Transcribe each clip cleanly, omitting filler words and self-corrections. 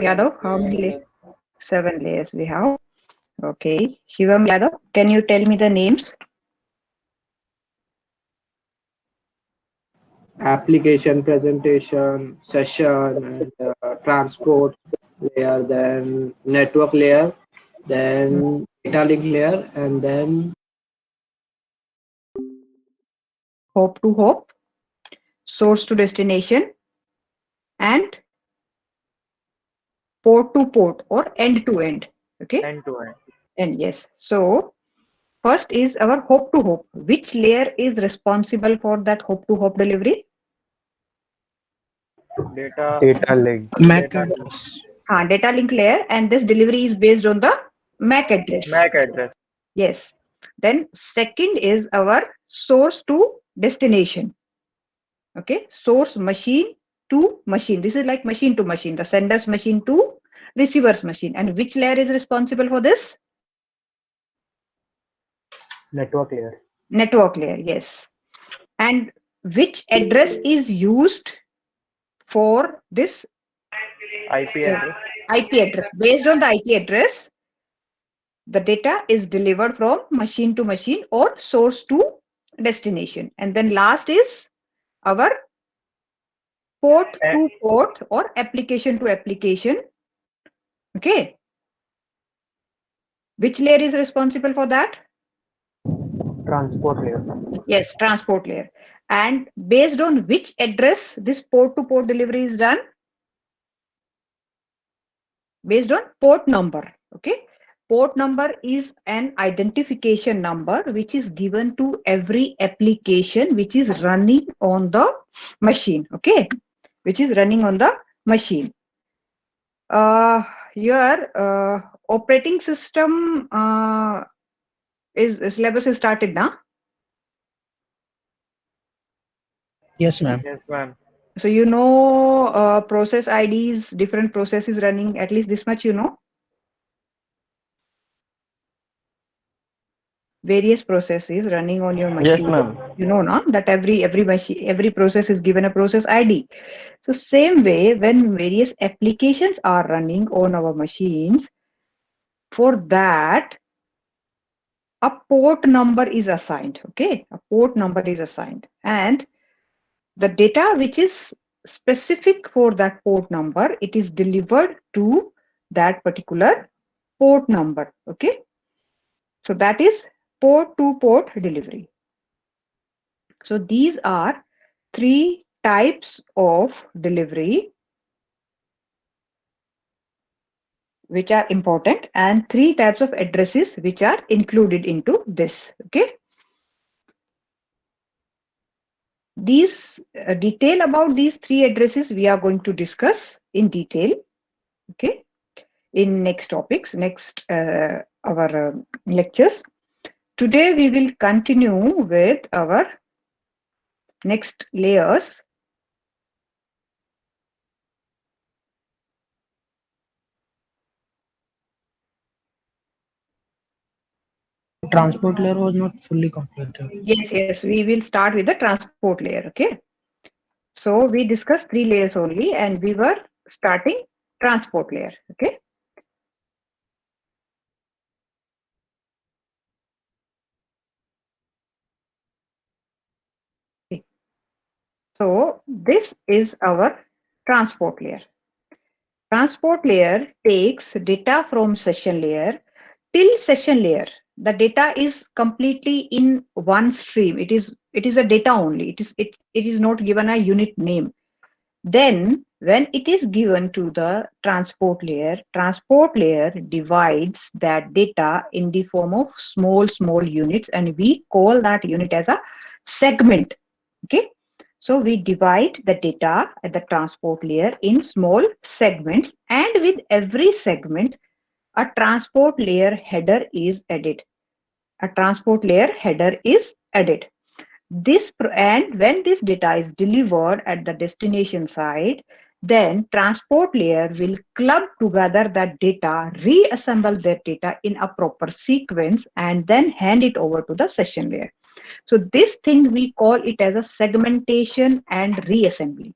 Yadav, how many layers? 7 layers we have. Okay. Shivam Yadav, can you tell me the names? Application presentation, session, and transport layer, then network layer, then data link layer, and then Hope to hope, source to destination, and port to port or end to end. Okay. end to end. And yes. So first is our hope to hope. Which layer is responsible for that hope to hope delivery? Data, Data link. MAC data link, address. Data link layer, and this delivery is based on the MAC address. MAC address. Yes. Then second is our source to destination. Okay, source machine to machine. This is like machine to machine, the sender's machine to receiver's machine. And which layer is responsible for this? Network layer. Network layer, yes. And which address is used for this IP uh, address. IP address? Based on the IP address, the data is delivered from machine to machine or source to destination. And then last is our port A- to port or application to application. Okay, which layer is responsible for that? Transport layer. Yes, transport layer. And based on which address this port to port delivery is done? Based on port number. Okay, port number is an identification number which is given to every application which is running on the machine. Okay, which is running on the machine. uh your operating system is syllabus is started now. Yes, ma'am. yes, ma'am. So you know process IDs, different processes running, at least this much you know. Various processes running on your Yes, machine. ma'am. You know now that every machine, every process is given a process ID. So same way, when various applications are running on our machines, for that a port number is assigned. Okay, a port number is assigned, and the data which is specific for that port number, it is delivered to that particular port number. Okay, so that is port to port delivery. So these are three types of delivery which are important, and three types of addresses which are included into this. Okay, these detail about these three addresses we are going to discuss in detail. Okay, in next topics, next our lectures. Today we will continue with our next layers. Transport layer was not fully completed. Yes, we will start with the transport layer. Okay, so we discussed three layers only, and we were starting transport layer. Okay, so this is our transport layer. Transport layer takes data from session layer till session layer. The data is completely in one stream. It is a data only. It is not given a unit name. Then when it is given to the transport layer divides that data in the form of small units, and we call that unit as a segment. Okay, so we divide the data at the transport layer in small segments, and with every segment a transport layer header is added. A transport layer header is added. And when this data is delivered at the destination side, then transport layer will club together that data, reassemble that data in a proper sequence, and then hand it over to the session layer. So this thing we call it as a segmentation and reassembly.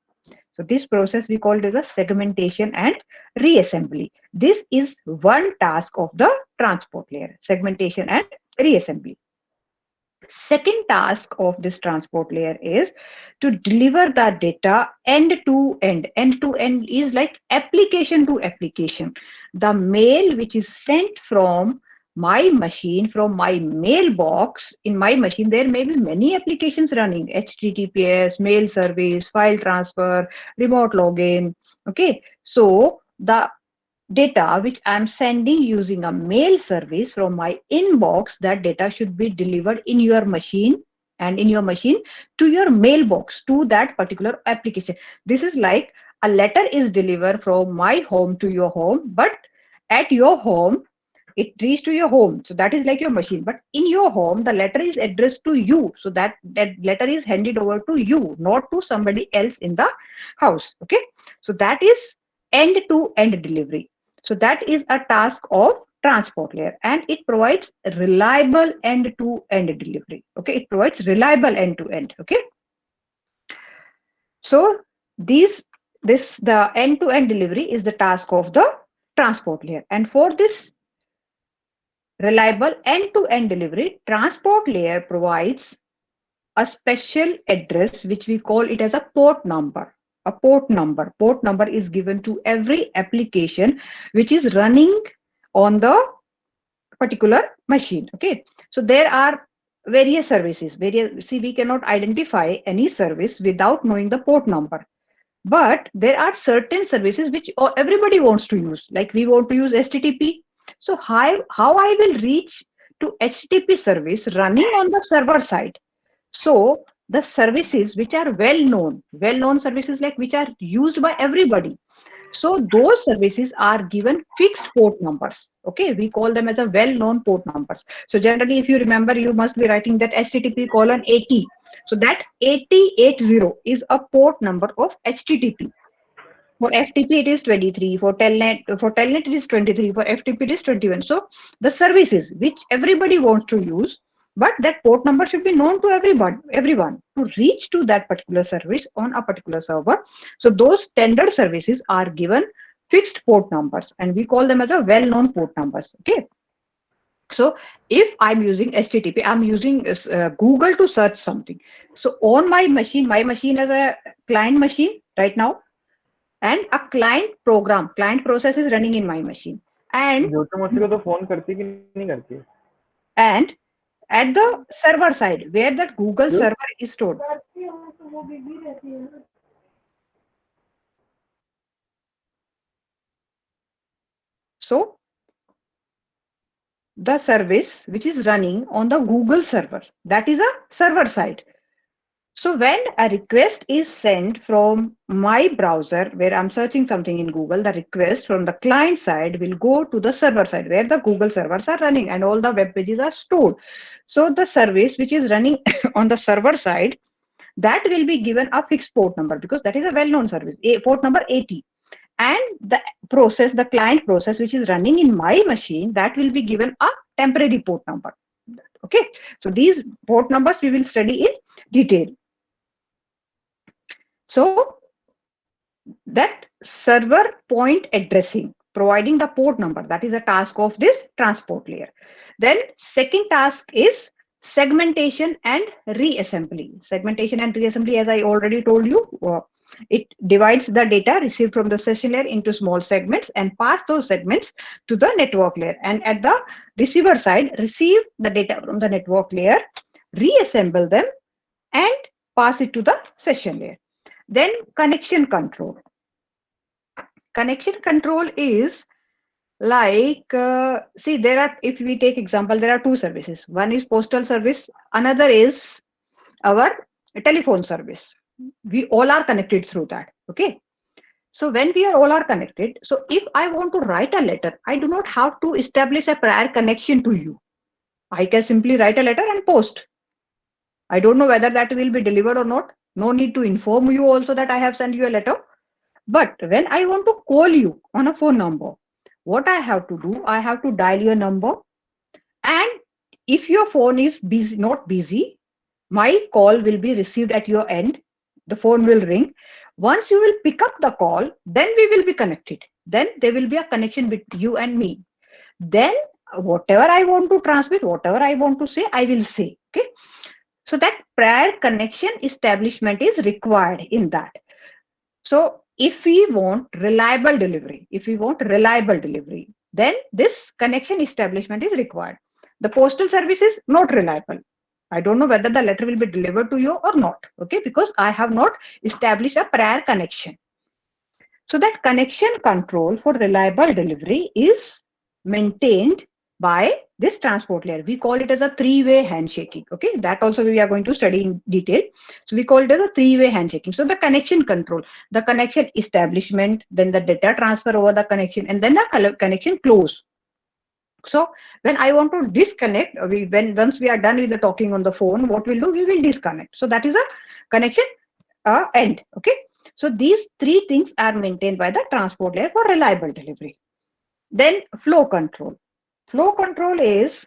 So this process we call it as a segmentation and reassembly. This is one task of the transport layer, segmentation and reassembly. Second task of this transport layer is to deliver the data end to end. End to end is like application to application. The mail which is sent from my machine, from my mailbox in my machine, there may be many applications running: HTTPS, mail service, file transfer, remote login. Okay, so the data which I'm sending using a mail service from my inbox, that data should be delivered in your machine, and in your machine to your mailbox, to that particular application. This is like a letter is delivered from my home to your home, but at your home it reaches to your home, so that is like your machine. But in your home the letter is addressed to you, so that letter is handed over to you, not to somebody else in the house. Okay, so that is end to end delivery. So that is a task of transport layer, and it provides reliable end to end delivery. Okay, it provides reliable end to end. Okay, so these this the end to end delivery is the task of the transport layer. And for this reliable end-to-end delivery, transport layer provides a special address which we call it as a port number. A port number. Port number is given to every application which is running on the particular machine. Okay, so there are various services. See, we cannot identify any service without knowing the port number. But there are certain services which everybody wants to use, like we want to use HTTP. So how I will reach to HTTP service running on the server side? So the services which are well known services, like which are used by everybody, so those services are given fixed port numbers. Okay, we call them as a well-known port numbers. So generally, if you remember, you must be writing that HTTP colon 80. So that 8080 is a port number of HTTP. For FTP it is 23. For Telnet it is 23. For FTP it is 21. So the services which everybody wants to use, but that port number should be known to everyone to reach to that particular service on a particular server. So those standard services are given fixed port numbers, and we call them as a well-known port numbers. Okay. So if I'm using HTTP, I'm using Google to search something. So on my machine is a client machine right now, and a client process is running in my machine, and ज्योति मौसी को तो phone करती कि नहीं करती? and at the server side where that Google क्यों? server is stored. So the service which is running on the Google server, that is a server side. So when a request is sent from my browser where I'm searching something in Google, the request from the client side will go to the server side where the Google servers are running and all the web pages are stored. So the service which is running on the server side, that will be given a fixed port number, because that is a well-known service, port number 80. And the client process which is running in my machine, that will be given a temporary port number. Okay, so these port numbers we will study in detail. So that server point addressing, providing the port number, that is a task of this transport layer. Then second task is segmentation and reassembly. Segmentation and reassembly, as I already told you, it divides the data received from the session layer into small segments and pass those segments to the network layer. And at the receiver side, receive the data from the network layer, reassemble them, and pass it to the session layer. Then connection control. Connection control is like, see, there are, if we take example, there are two services. One is postal service, another is our telephone service. We all are connected through that. Okay. So when we are all are connected, so if I want to write a letter, I do not have to establish a prior connection to you. I can simply write a letter and post. I don't know whether that will be delivered or not. No need to inform you also that I have sent you a letter. But when I want to call you on a phone number, what I have to do, I have to dial your number. And if your phone is busy, not busy, my call will be received at your end. The phone will ring. Once you will pick up the call, then we will be connected. Then there will be a connection between you and me. Then whatever I want to transmit, whatever I want to say, I will say. Okay. So that prior connection establishment is required in that. So if we want reliable delivery, then this connection establishment is required. The postal service is not reliable. I don't know whether the letter will be delivered to you or not. Okay, because I have not established a prior connection. So that connection control for reliable delivery is maintained by this transport layer. We call it as a three-way handshaking. Okay, that also we are going to study in detail. So we call it as a three-way handshaking. So the connection control, the connection establishment, then the data transfer over the connection, and then the connection close. So when I want to disconnect, once we are done with the talking on the phone, what we'll do, we will disconnect. So that is a connection end. Okay. So these three things are maintained by the transport layer for reliable delivery. Then flow control. Flow control is,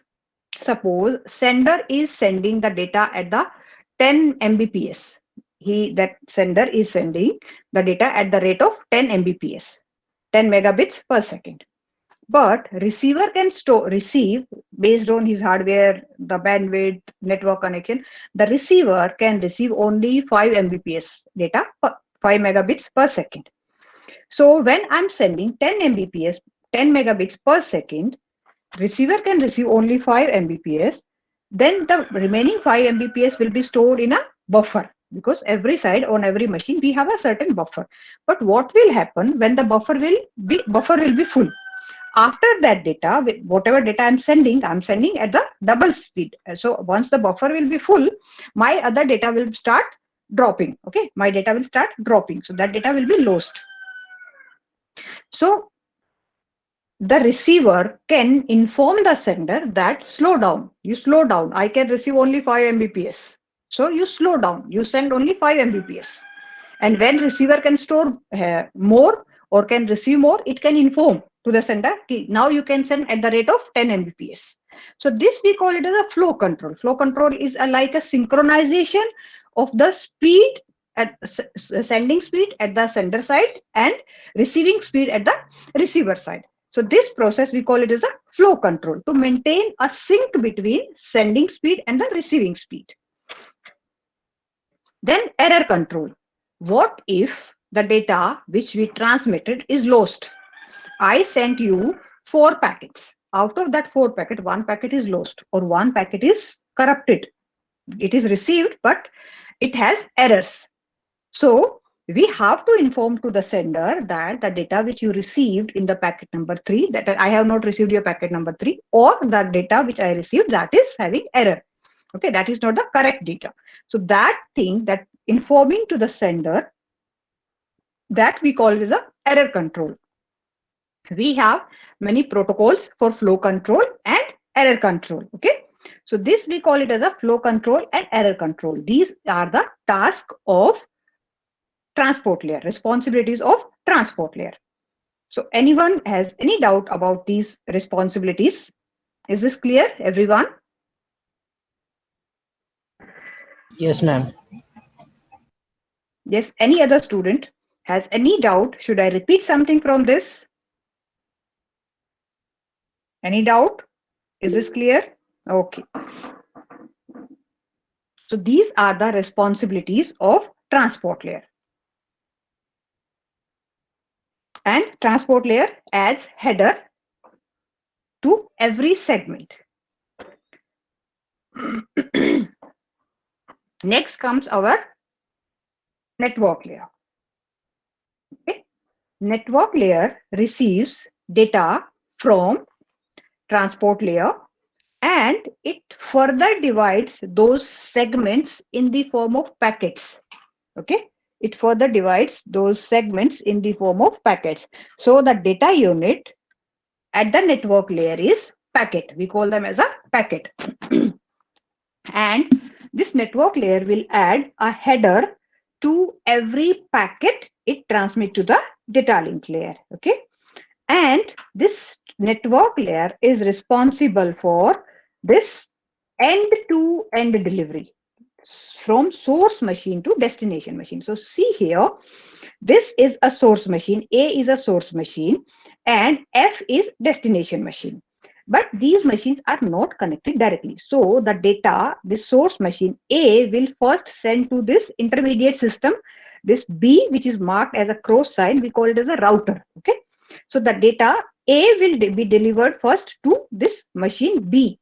suppose sender is sending the data at the 10 Mbps. That sender is sending the data at the rate of 10 Mbps, 10 megabits per second. But receiver can receive based on his hardware, the bandwidth, network connection. The receiver can receive only 5 Mbps data, 5 megabits per second. So when I'm sending 10 Mbps, 10 megabits per second, receiver can receive only 5 Mbps. Then the remaining 5 Mbps will be stored in a buffer, because every side on every machine we have a certain buffer. But what will happen when the buffer will be full? After that data, whatever data I'm sending at the double speed. So once the buffer will be full, my other data will start dropping. Okay, my data will start dropping. So that data will be lost. So the receiver can inform the sender that slow down, you slow down. I can receive only 5 Mbps. So you slow down, you send only 5 Mbps. And when receiver can store more or can receive more, it can inform to the sender, now you can send at the rate of 10 Mbps. So this we call it as a flow control. Flow control is like a synchronization of the speed at sending speed at the sender side and receiving speed at the receiver side. So this process we call it as a flow control, to maintain a sync between sending speed and the receiving speed. Then error control. What if the data which we transmitted is lost? I sent you 4 packets. Out of that 4 packet, 1 packet is lost or 1 packet is corrupted. It is received, but it has errors. So we have to inform to the sender that the data which you received in the packet number 3, that I have not received your packet number 3, or the data which I received that is having error. Okay, that is not the correct data. So that thing, that informing to the sender, that we call it as a error control. We have many protocols for flow control and error control. Okay, so this we call it as a flow control and error control. These are the tasks of transport layer, responsibilities of transport layer. So anyone has any doubt about these responsibilities? Is this clear, everyone? Yes, ma'am. Yes, any other student has any doubt? Should I repeat something from this? Any doubt? Is this clear? Okay. So these are the responsibilities of transport layer. And transport layer adds header to every segment. Next comes our network layer. Okay. Network layer receives data from transport layer and it further divides those segments in the form of packets. Okay, it further divides those segments in the form of packets. So the data unit at the network layer is packet. We call them as a packet. And this network layer will add a header to every packet it transmits to the data link layer. Okay, and this network layer is responsible for this end-to-end delivery. from source machine to destination machine. So see here, this is a source machine, A is a source machine, and F is destination machine. But these machines are not connected directly. So the data, this source machine A will first send to this intermediate system, this B, which is marked as a cross sign, we call it as a router. Okay. So the data A will be delivered first to this machine B,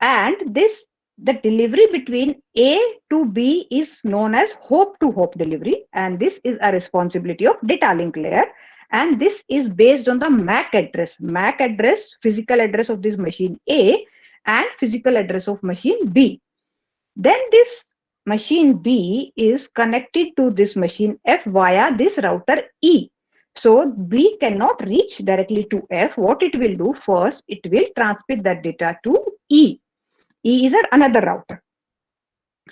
and this, the delivery between A to B is known as hope to hope delivery, and this is a responsibility of data link layer, and this is based on the MAC address, physical address of this machine A, and physical address of machine B. Then this machine B is connected to this machine F via this router E. So B cannot reach directly to F. What it will do first, it will transmit that data to E. E is another router.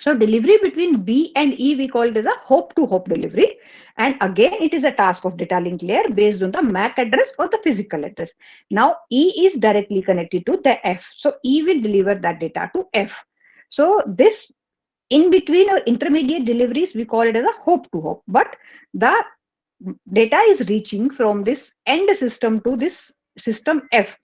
So delivery between B and E, we call it as a hope to hope delivery. And again, it is a task of data link layer based on the MAC address or the physical address. Now E is directly connected to the F. So E will deliver that data to F. So this in between or intermediate deliveries, we call it as a hope to hope. But the data is reaching from this end system to this system F.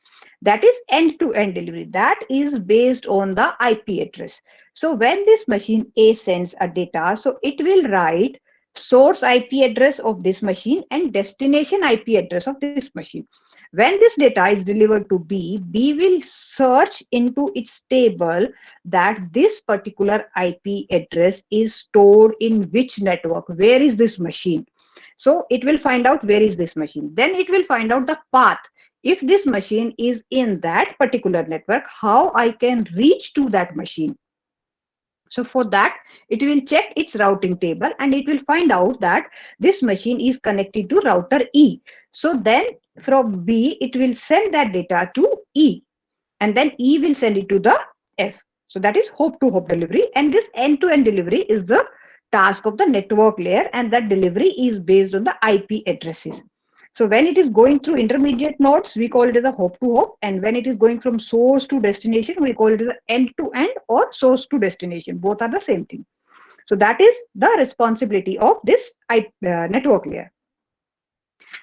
That is end-to-end delivery. That is based on the IP address. So when this machine A sends a data, so it will write source IP address of this machine and destination IP address of this machine. When this data is delivered to B, B will search into its table that this particular IP address is stored in which network, where is this machine. So it will find out where is this machine. Then it will find out the path. If this machine is in that particular network, how I can reach to that machine. So for that, it will check its routing table and it will find out that this machine is connected to router E. So then from B, it will send that data to E, and then E will send it to the F. So that is hope to hope delivery. And this end to end delivery is the task of the network layer, and that delivery is based on the IP addresses. So when it is going through intermediate nodes, we call it as a hope to hope. And when it is going from source to destination, we call it as end to end or source to destination. Both are the same thing. So that is the responsibility of this network layer.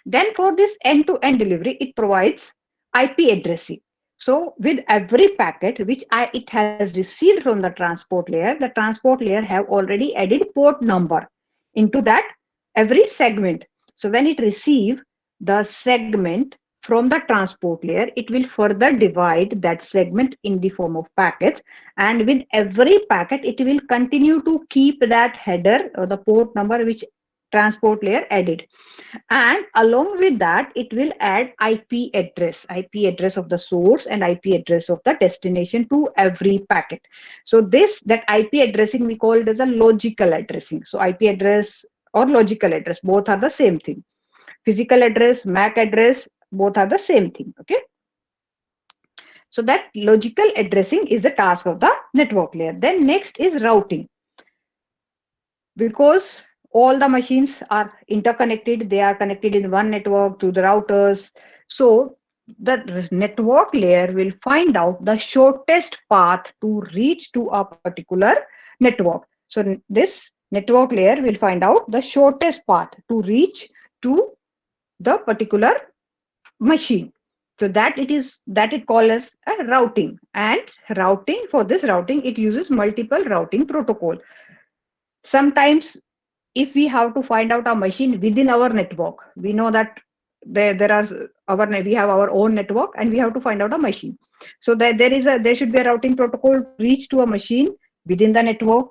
Then for this end-to-end delivery, it provides IP addressing. So with every packet which it has received from the transport layer have already added port number into that every segment. So when it receive the segment from the transport layer, it will further divide that segment in the form of packets. And with every packet, it will continue to keep that header or the port number which transport layer added, and along with that it will add ip address of the source and IP address of the destination to every packet. So this, that IP addressing, we call it as a logical addressing. So IP address or logical address, both are the same thing. Physical address, MAC address, both are the same thing. Okay, so that logical addressing is the task of the network layer. Then next is routing. Because all the machines are interconnected, they are connected in one network to the routers. So the network layer will find out the shortest path to reach to a particular network. So this network layer will find out the shortest path to reach to the particular machine. So that it called as a routing. And routing, for this routing, it uses multiple routing protocol. Sometimes if we have to find out a machine within our network, we know that there are we have our own network and we have to find out a machine. So there should be a routing protocol to reach to a machine within the network.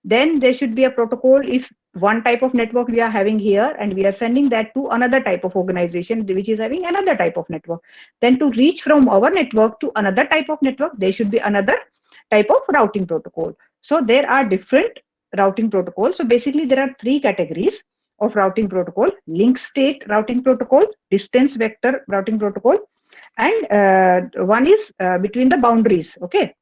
Then there should be a protocol if one type of network we are having here and we are sending that to another type of organization which is having another type of network. Then to reach from our network to another type of network, there should be another type of routing protocol. So there are different routing protocols. So basically there are three categories of routing protocol: link state routing protocol, distance vector routing protocol, and one is between the boundaries. Okay,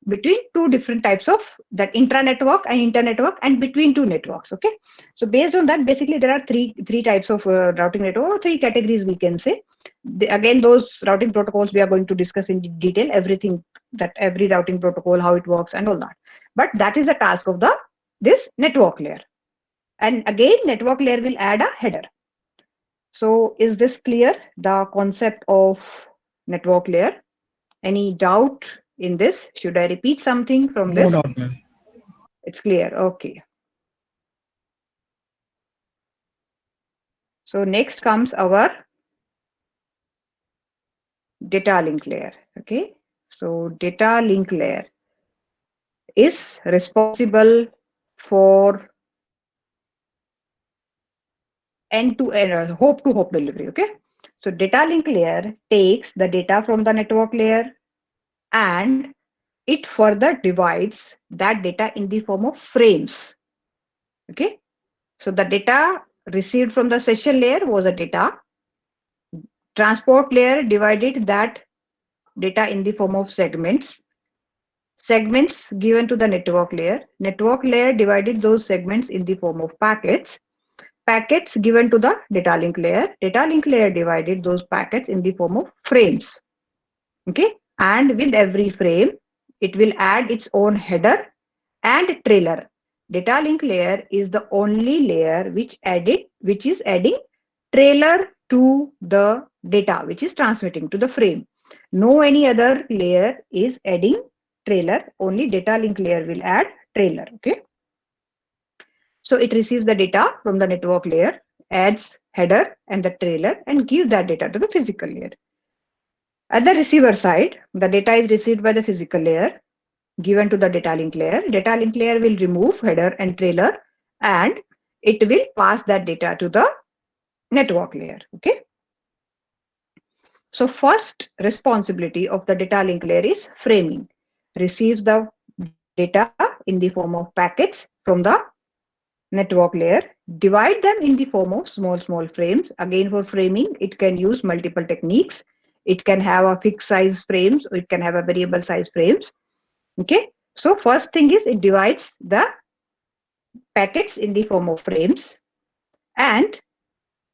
between two different types of that intra-network and inter-network, and between two networks. Okay, so based on that, basically there are three types of routing network, or three categories we can say. Again, those routing protocols we are going to discuss in detail, everything, that every routing protocol, how it works and all that. But that is the task of this network layer. And again, network layer will add a header. So is this clear, the concept of network layer? Any doubt in this? Should I repeat something from No this? doubt, ma'am. It's clear. Okay. So next comes our data link layer. Okay. So data link layer is responsible for end-to-end, hope-to-hope delivery. Okay. So data link layer takes the data from the network layer and it further divides that data in the form of frames. Okay. So the data received from the session layer was a data. Transport layer divided that data in the form of segments. Segments given to the network layer. Network layer divided those segments in the form of packets. Packets given to the data link layer. Data link layer divided those packets in the form of frames. Okay. And with every frame, it will add its own header and trailer. Data link layer is the only layer which is adding trailer to the data which is transmitting to the frame. No any other layer is adding trailer. Only data link layer will add trailer. Okay. So it receives the data from the network layer, adds header and the trailer, and gives that data to the physical layer. At the receiver side, the data is received by the physical layer, given to the data link layer. Data link layer will remove header and trailer and it will pass that data to the network layer. Okay. So first responsibility of the data link layer is framing. Receives the data in the form of packets from the network layer, divide them in the form of small frames. Again, for framing, it can use multiple techniques. It can have a fixed size frames or it can have a variable size frames. Okay. So first thing is it divides the packets in the form of frames, and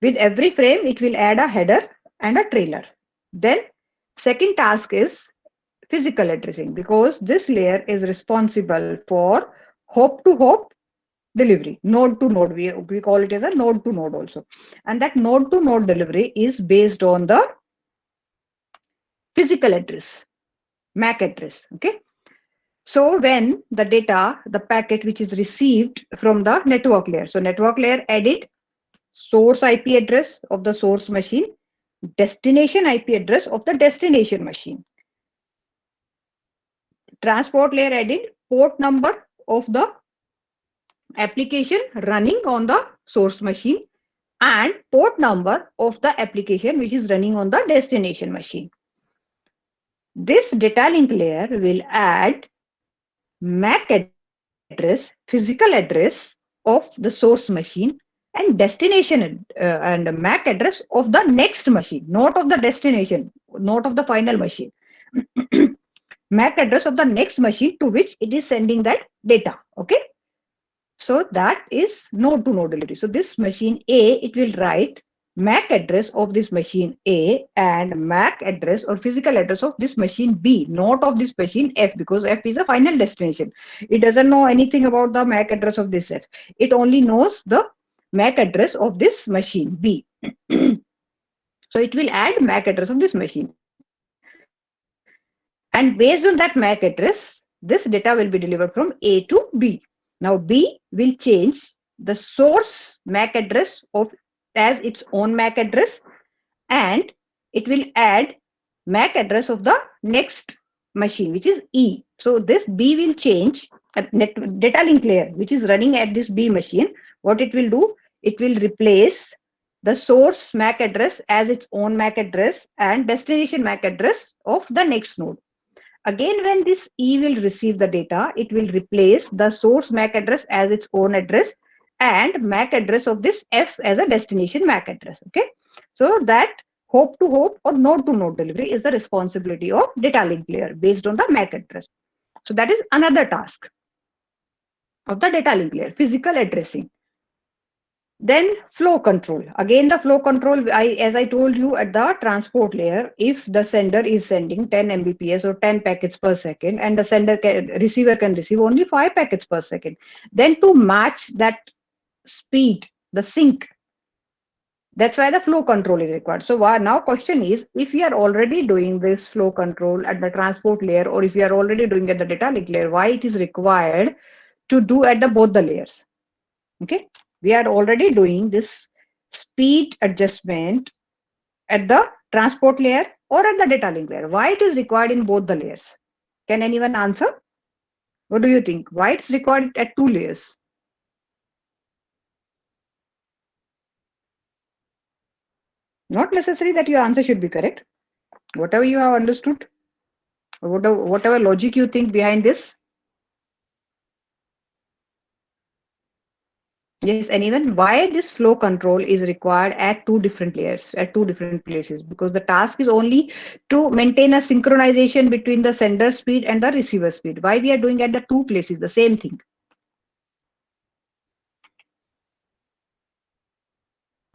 with every frame it will add a header and a trailer. Then second task is physical addressing, because this layer is responsible for hope to hope delivery, node to node. We call it as a node to node also. And that node to node delivery is based on the physical address, MAC address. Okay. So when the data, the packet which is received from the network layer, so network layer added source IP address of the source machine, destination IP address of the destination machine. Transport layer added port number of the application running on the source machine and port number of the application which is running on the destination machine. This data link layer will add MAC address, physical address of the source machine and destination and MAC address of the next machine, not of the destination, not of the final machine. MAC address of the next machine to which it is sending that data. Okay. So that is node to node delivery. So this machine A, it will write MAC address of this machine A and MAC address or physical address of this machine B, not of this machine F, because F is a final destination. It doesn't know anything about the MAC address of this F. It only knows the MAC address of this machine B. So it will add MAC address of this machine. And based on that MAC address, this data will be delivered from A to B. Now B will change the source MAC address of as its own MAC address, and it will add MAC address of the next machine, which is E. So this B will change data link layer, which is running at this B machine. What it will do? It will replace the source MAC address as its own MAC address and destination MAC address of the next node. Again, when this E will receive the data, it will replace the source MAC address as its own address and MAC address of this F as a destination MAC address. Okay. So that hope to hope or node to node delivery is the responsibility of data link layer based on the MAC address. So that is another task of the data link layer, physical addressing. Then flow control. Again, the flow control, as I told you at the transport layer, if the sender is sending 10 Mbps or 10 packets per second, and the receiver can receive only 5 packets per second, then to match that speed, the sync, that's why the flow control is required. So now question is, if we are already doing this flow control at the transport layer, or if we are already doing at the data link layer, why it is required to do at the both the layers? Okay, we are already doing this speed adjustment at the transport layer or at the data link layer. Why it is required in both the layers? Can anyone answer? What do you think? Why it's required at two layers? Not necessary that your answer should be correct. Whatever you have understood, or whatever logic you think behind this. Yes, anyone? Why this flow control is required at two different layers, at two different places? Because the task is only to maintain a synchronization between the sender speed and the receiver speed. Why we are doing at the two places the same thing?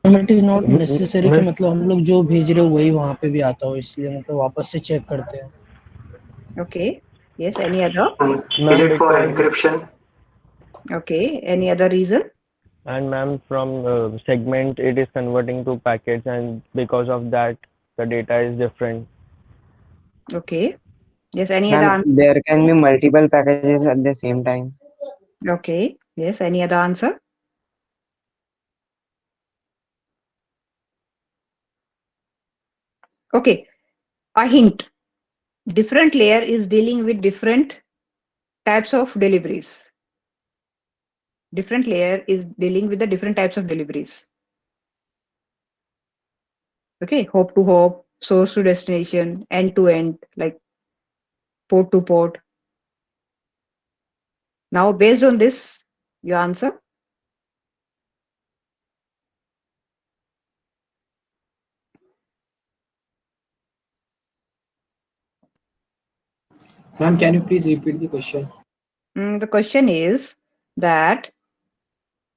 It is not necessary कि मतलब हम लोग जो भेज रहे हो वही वहां पे भी आता हो, इसलिए मतलब वापस से चेक करते हैं. Okay. Yes, any other? Is it for encryption? Okay, any other reason? And ma'am, from segment it is converting to packets, and because of that the data is different. Okay. Yes, any other Ma'am, answer? there can be multiple packages at the same time. Okay. Yes, any other answer? Okay, a hint. Different layer is dealing with different types of deliveries. Different layer is dealing with the different types of deliveries. Okay, hop to hop, source to destination, end to end, like port to port. Now, based on this, your answer? Ma'am, can you please repeat the question? The question is that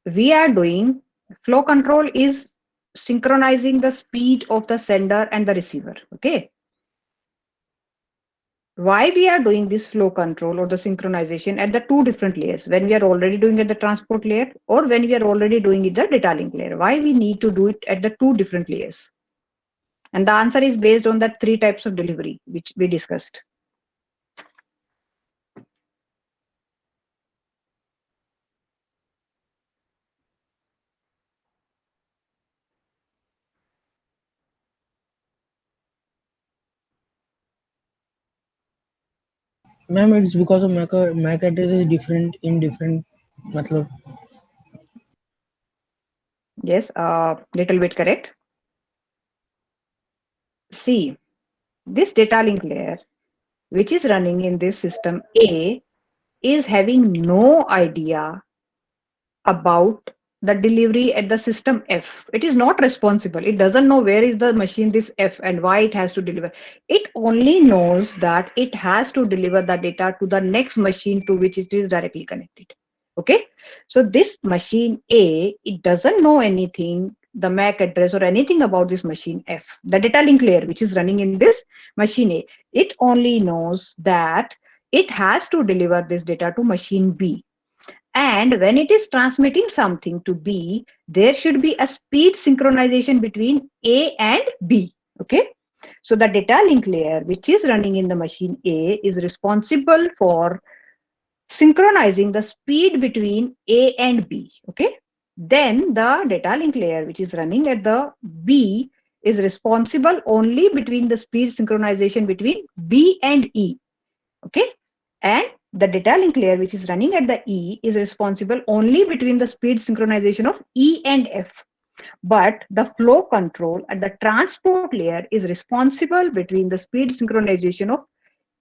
we are doing flow control is synchronizing the speed of the sender and the receiver. Okay. Why we are doing this flow control or the synchronization at the two different layers, when we are already doing at the transport layer or when we are already doing it the data link layer? Why we need to do it at the two different layers? And the answer is based on the three types of delivery which we discussed. Ma'am it's because of MAC address is different in different मतलब. Yes, little bit correct. See, this data link layer which is running in this system A is having no idea about the delivery at the system F. It is not responsible. It doesn't know where is the machine this F and why it has to deliver. It only knows that it has to deliver the data to the next machine to which it is directly connected. Okay. So this machine A, it doesn't know anything, the MAC address or anything about this machine F, the data link layer which is running in this machine A. It only knows that it has to deliver this data to machine B. And when it is transmitting something to B, there should be a speed synchronization between A and B. Okay. So the data link layer, which is running in the machine A, is responsible for synchronizing the speed between A and B. Okay. Then the data link layer, which is running at the B, is responsible only between the speed synchronization between B and E. Okay. And the data link layer, which is running at the E, is responsible only between the speed synchronization of E and F. But the flow control at the transport layer is responsible between the speed synchronization of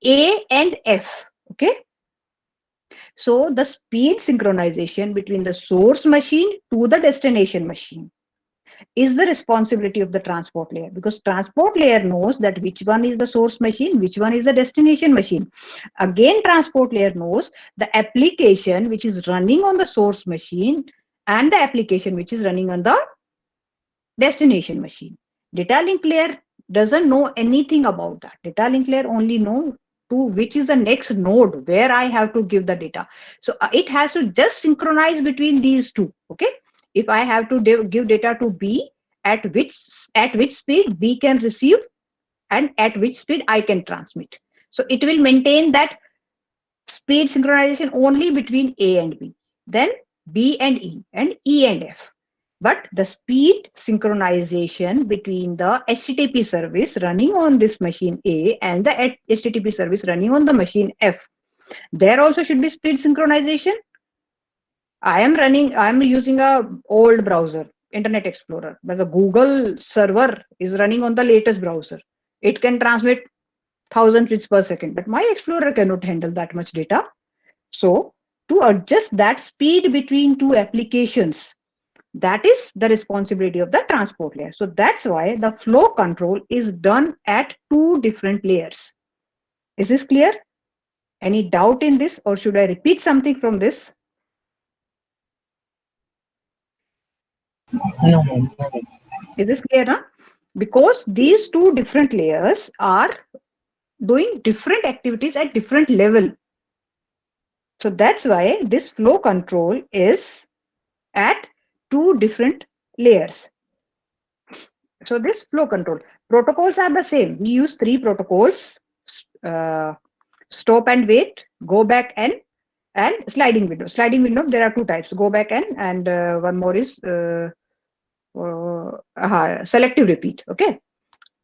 A and F. Okay. So the speed synchronization between the source machine to the destination machine is the responsibility of the transport layer, because transport layer knows that which one is the source machine, which one is the destination machine. Again, transport layer knows the application which is running on the source machine and the application which is running on the destination machine. Data link layer doesn't know anything about that. Data link layer only know to which is the next node where I have to give the data. So it has to just synchronize between these two. Okay. If I have to give data to B, at which speed B can receive and at which speed I can transmit. So it will maintain that speed synchronization only between A and B, then B and E and F. But the speed synchronization between the HTTP service running on this machine A and the HTTP service running on the machine F, there also should be speed synchronization. I am using a old browser, Internet Explorer, but the Google server is running on the latest browser. It can transmit 1,000 bits per second, but my Explorer cannot handle that much data. So to adjust that speed between two applications, that is the responsibility of the transport layer. So that's why the flow control is done at two different layers. Is this clear? Any doubt in this, or should I repeat something from this? No. Is this clear? Huh? Because these two different layers are doing different activities at different level. So that's why this flow control is at two different layers. So this flow control protocols are the same. We use three protocols: stop and wait, go back and sliding window. Sliding window, there are two types: go back and one more is selective repeat. Okay,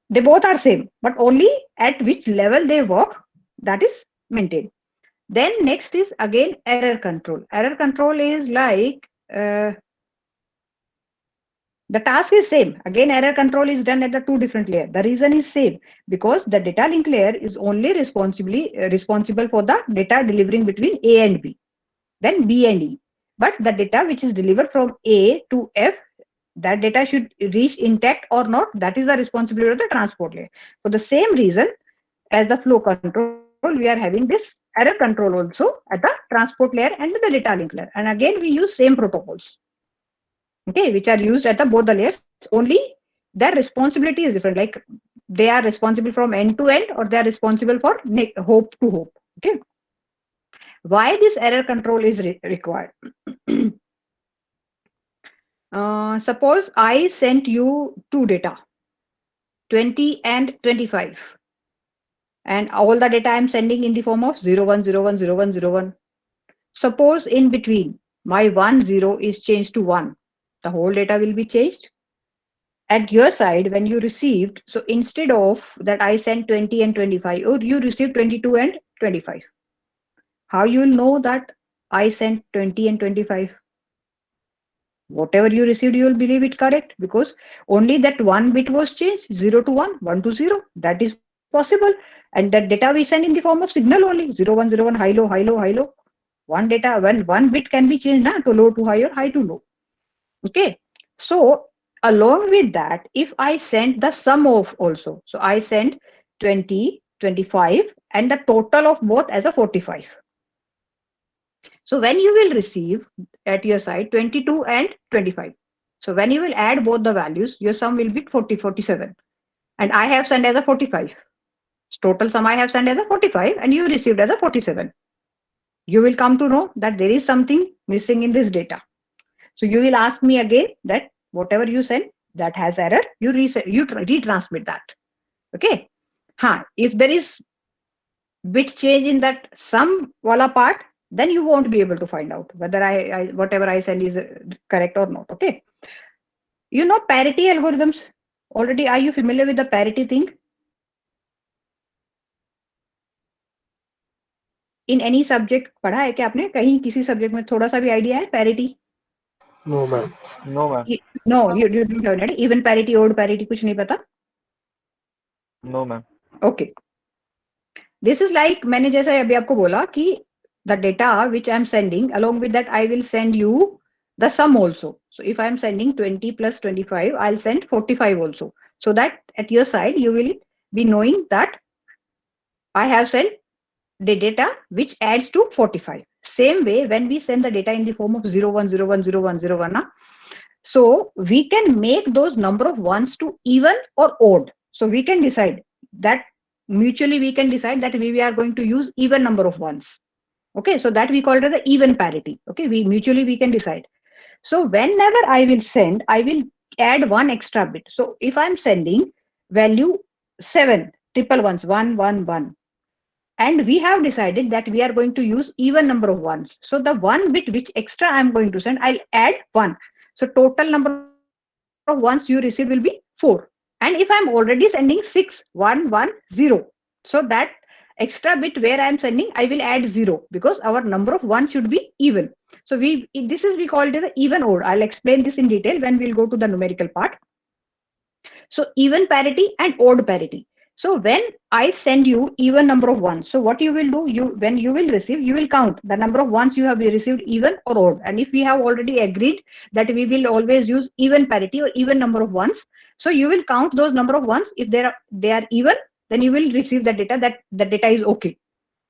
they both are same, but only at which level they work, that is maintained. Then next is again error control. Error control is like the task is same. Again, error control is done at the two different layer. The reason is same because the data link layer is only responsible for the data delivering between A and B, then B and E. But the data which is delivered from A to F, that data should reach intact or not. That is the responsibility of the transport layer. For the same reason as the flow control, we are having this error control also at the transport layer and the data link layer. And again, we use same protocols, okay, which are used at the both the layers. Only their responsibility is different. Like they are responsible from end to end, or they are responsible for hope to hope. Okay. Why this error control is required? Suppose I sent you two data, 20 and 25, and all the data I'm sending in the form of 01010101. Suppose in between my 10 is changed to 1, the whole data will be changed. At your side, when you received, so instead of that I sent 20 and 25, or you received 22 and 25. How you will know that I sent 20 and 25? Whatever you received, you will believe it correct, because only that one bit was changed, 0 to 1, 1 to 0. That is possible. And that data we send in the form of signal only, 0101, high, low, high, low, high, low. One data, when one bit can be changed to low to high or high to low. Okay. So along with that, if I send the sum of also, so I send 20, 25, and the total of both as a 45. So when you will receive at your side 22 and 25. So when you will add both the values, your sum will be 47. And I have sent as a 45. Total sum I have sent as a 45 and you received as a 47. You will come to know that there is something missing in this data. So you will ask me again that whatever you send that has error, you retransmit that. Okay. If there is bit change in that sum wala part, then you won't be able to find out whether whatever I send is correct or not. Okay. You know parity algorithms already. Are you familiar with the parity thing? In any subject पढ़ा है क्या आपने कहीं किसी subject में थोड़ा सा भी idea है parity? No, ma'am. No, ma'am. No, you don't have any. Even parity, odd parity, कुछ नहीं पता? No, ma'am. Okay. This is like मैंने जैसे अभी आपको बोला कि the data which I am sending, along with that I will send you the sum also. So if I am sending 20 plus 25, I'll send 45 also. So that at your side you will be knowing that I have sent the data which adds to 45. Same way, when we send the data in the form of 01010101, so we can make those number of ones to even or odd. So we can decide that mutually we can decide that we are going to use even number of ones. Okay, so that we call it as the even parity. Okay, we mutually we can decide. So whenever I will send, I will add one extra bit. So if I'm sending value 7 triple ones 111, and we have decided that we are going to use even number of ones, so the one bit which extra I'm going to send, I'll add 1. So total number of ones you received will be 4. And if I'm already sending 6110, so that extra bit where I'm sending, I will add 0, because our number of 1 should be even. So this is we call it as the even odd. I'll explain this in detail when we'll go to the numerical part. So even parity and odd parity. So when I send you even number of ones, so what you will do, when you will receive, you will count the number of ones you have received, even or odd. And if we have already agreed that we will always use even parity or even number of ones, so you will count those number of ones. If they are even, then you will receive the data that the data is okay.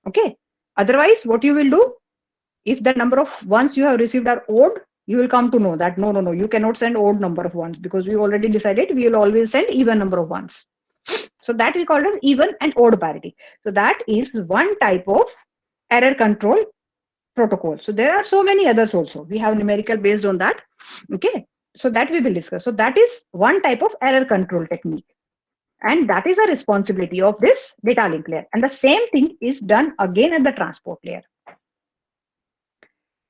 Okay. Otherwise, what you will do, if the number of ones you have received are odd, you will come to know that no, you cannot send odd number of ones, because we already decided we will always send even number of ones. So that we call it even and odd parity. So that is one type of error control protocol. So there are so many others also. We have numerical based on that. Okay. So that we will discuss. So that is one type of error control technique. And that is a responsibility of this data link layer. And the same thing is done again at the transport layer.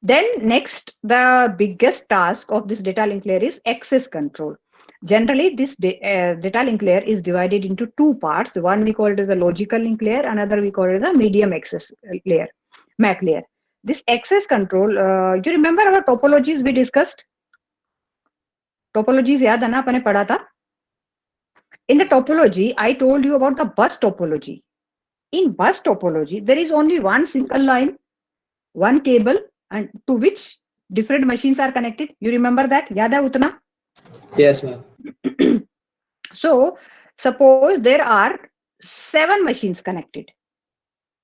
Then next, the biggest task of this data link layer is access control. Generally, this data link layer is divided into two parts. One we call it as a logical link layer, another we call it as a medium access layer, MAC layer. This access control, you remember our topologies we discussed? Topologies yaad hai na, apne padha tha? In the topology, I told you about the bus topology. In bus topology, there is only one single line, one cable, and to which different machines are connected. You remember that? Yaad hai utna? Yes, ma'am. So suppose there are 7 machines connected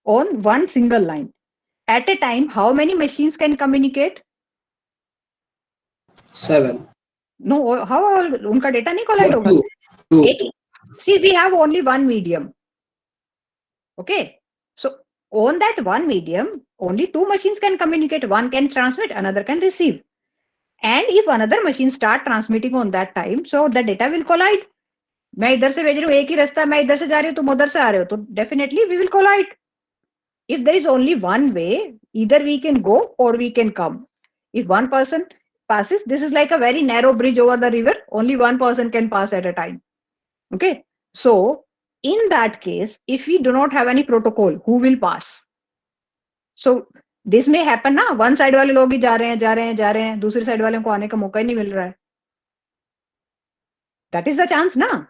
on one single line. At a time, how many machines can communicate? 7. No, how unka data nahi collide hoga? 2. 2. See, we have only one medium. Okay. So on that one medium, only 2 machines can communicate. One can transmit, another can receive. And if another machine start transmitting on that time, so the data will collide. मैं इधर से भेज रही हूँ एक ही रास्ता, मैं इधर से जा रही हूँ तुम उधर से आ रहे हो, तो definitely we will collide. If there is only one way, either we can go or we can come. If one person passes, this is like a very narrow bridge over the river. Only one person can pass at a time. Okay. So in that case, if we do not have any protocol, who will pass? So this may happen ना, one side वाले लोग ही जा रहे हैं, दूसरी side वाले को आने का मौका ही नहीं मिल रहा है. That is the chance ना.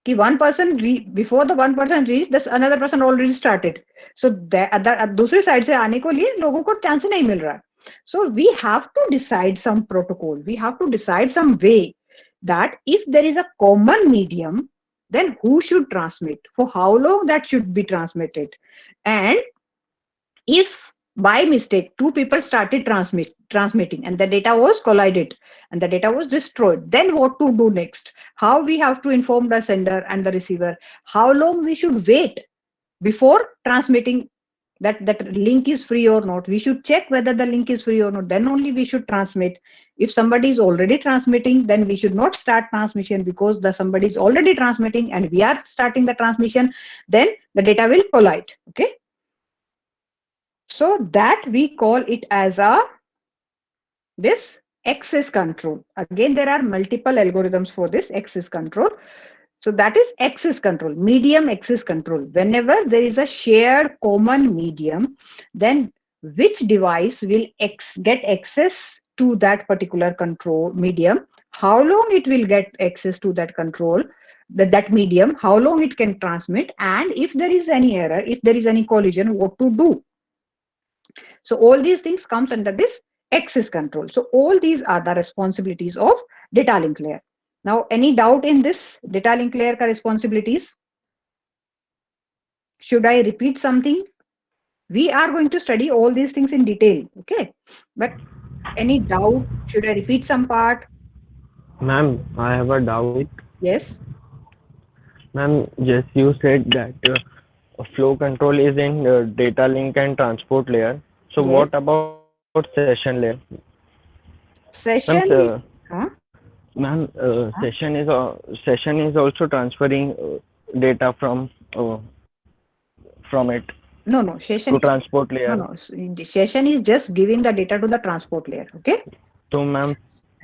कि one person before the one person reached, this another person already started. So दूसरी side से आने को लिए लोगों को chance नहीं मिल रहा. So we have to decide some protocol. We have to decide some way that if there is a common medium, then who should transmit? For how long that should be transmitted? And if by mistake 2 people started transmitting and the data was collided and the data was destroyed, then what to do next? How we have to inform the sender and the receiver? How long we should wait before transmitting? That link is free or not? We should check whether the link is free or not, then only we should transmit. If somebody is already transmitting, then we should not start transmission, because the somebody is already transmitting and we are starting the transmission, then the data will collide. Okay. So that we call it as this access control. Again, there are multiple algorithms for this access control. So that is access control, medium access control. Whenever there is a shared common medium, then which device will get access to that particular control medium, how long it will get access to that control, that medium, how long it can transmit, and if there is any error, if there is any collision, what to do. So all these things comes under this access control. So all these are the responsibilities of data link layer. Now, any doubt in this data link layer ka responsibilities? Should I repeat something? We are going to study all these things in detail, okay? But any doubt? Should I repeat some part? Ma'am, I have a doubt. Yes. Ma'am, just you said that flow control is in data link and transport layer. So Yes. what about session layer? Ma'am, Session. Huh? session is also transferring data from it No. to Session. transport No, layer. no. Session is just giving the data to the transport layer. Okay. So ma'am,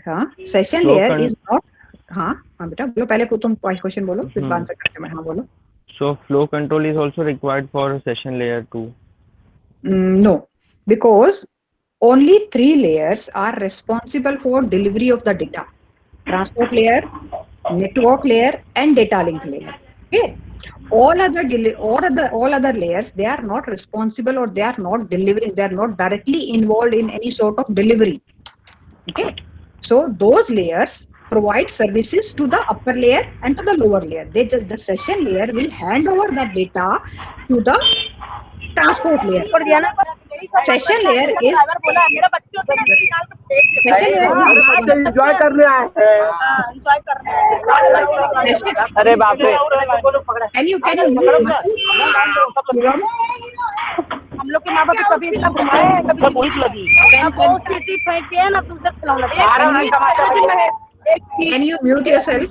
हाँ. Session flow layer con is not. हाँ हाँ बेटा बोलो पहले तुम question बोलो फिर hmm. Answer करते हैं हाँ बोलो. So flow control is also required for session layer too. No, because only three layers are responsible for delivery of the data: transport layer, network layer, and data link layer. Okay. All other layers, they are not responsible or they are not delivering. They are not directly involved in any sort of delivery. Okay. So those layers provide services to the upper layer and to the lower layer. The session layer will hand over the data to the transport layer. Session layer is session layer is responsible. Enjoy करने आए Session, अरे बाप रे can you mute Masood? Shivam? हम लोग के माँ बाप कभी इतना घुमाए कभी भूख लगी Can, सीटी फेंकती है ना तुमसे खिलौना can you mute yourself?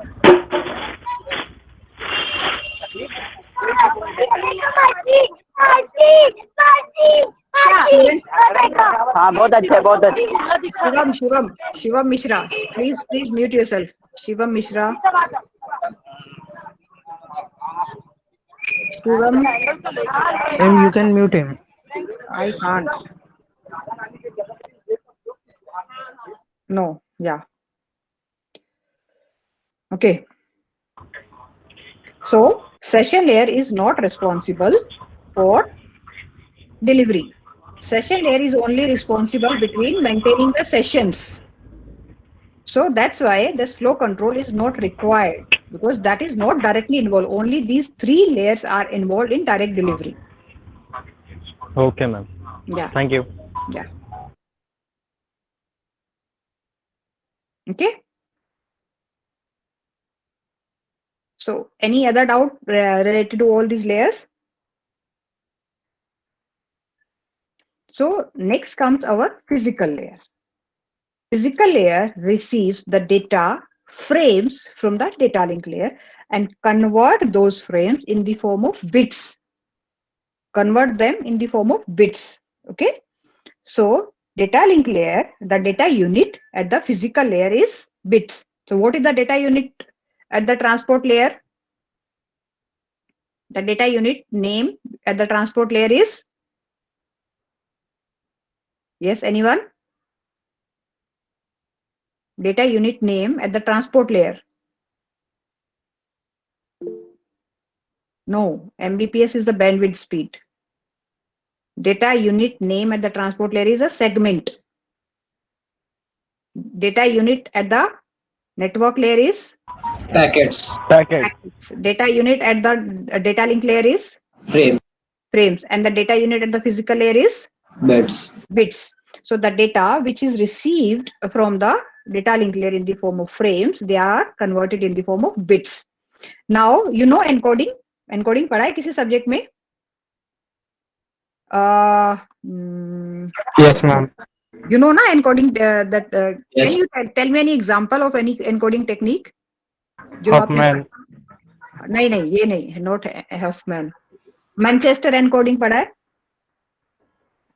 Students, हाँ बहुत अच्छे बहुत अच्छे Shivam Mishra, please mute yourself. Shivam Mishra, Shivam, You can mute him. I can't. No, yeah. Okay. So session layer is not responsible for delivery. Session layer is only responsible between maintaining the sessions. So that's why this flow control is not required because that is not directly involved. Only these three layers are involved in direct delivery. Okay, ma'am. Yeah. Thank you. Yeah. Okay. So any other doubt related to all these layers? So next comes our physical layer. Physical layer receives the data frames from the data link layer and convert those frames in the form of bits. Convert them in the form of bits. Okay. So data link layer, the data unit at the physical layer is bits. So what is the data unit at the transport layer? The data unit name at the transport layer is? Yes, anyone? Data unit name at the transport layer. No, Mbps is the bandwidth speed. Data unit name at the transport layer is a segment. Data unit at the network layer is packets packets. Data unit at the data link layer is frame frames, and the data unit at the physical layer is beds bits. So the data which is received from the data link layer in the form of frames, they are converted in the form of bits. Now you know encoding. Encoding पढ़ा है किसी subject में? Yes ma'am You know na encoding that Yes. can you tell me any example of any encoding technique? जो आपने Hoffmann नहीं ये नहीं not Huffman. Manchester encoding पढ़ा है?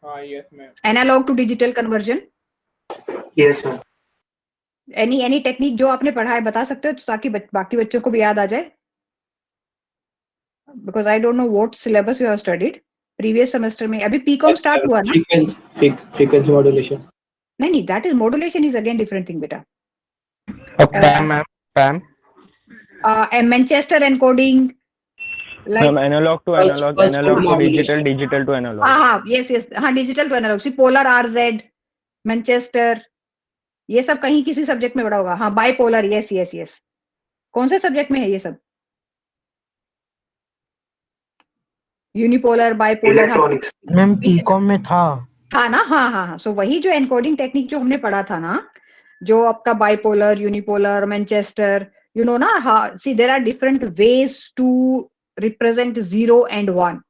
हाँ yes ma'am Analog to digital conversion. Yes ma'am Any technique जो आपने पढ़ा है बता सकते हो ताकि बाकी बच्चों को भी याद आ जाए? Because I don't know what syllabus you have studied. Previous semester में अभी PCOM start हुआ ना? frequency modulation नहीं that is modulation is again different thing बेटा. पैम ma'am पैम Manchester encoding like Ma'am, analog to analog, pulse analog code to digital, modulation. digital to analog. yes हाँ digital to analog. See polar RZ, Manchester, ये सब कहीं किसी subject में पढ़ा होगा. हाँ bipolar, yes. कौन से सब्जेक्ट में है ये सब? unipolar, bipolar, Electronics. मैम पीकॉम में था। था ना, हाँ हाँ हाँ। सो वही जो एनकोडिंग टेक्निक जो हमने पढ़ा था ना, जो आपका bipolar, unipolar, Manchester, you know na, see there are different ways to represent 0 and 1.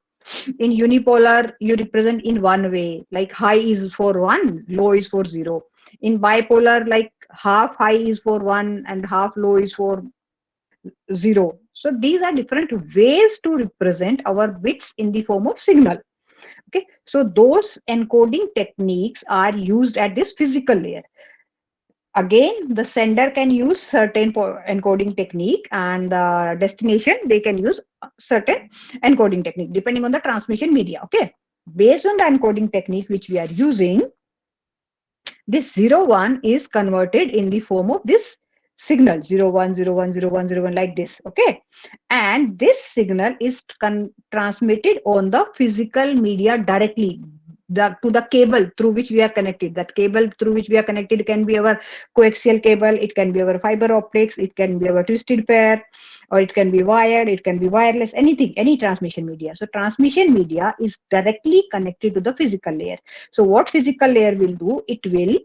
In unipolar you represent in one way, like high is for 1, low is for 0. In bipolar, like half high is for 1 and half low is for 0. So these are different ways to represent our bits in the form of signal. Okay, so those encoding techniques are used at this physical layer. Again, the sender can use certain encoding technique, and the destination they can use certain encoding technique depending on the transmission media. Okay, based on the encoding technique which we are using, this 01 is converted in the form of this signal 01010101 like this. Okay, and this signal is transmitted on the physical media directly, to the cable through which we are connected. That cable through which we are connected can be our coaxial cable, it can be our fiber optics, it can be our twisted pair, or it can be wired, it can be wireless, anything, any transmission media. So transmission media is directly connected to the physical layer. So what physical layer will do, it will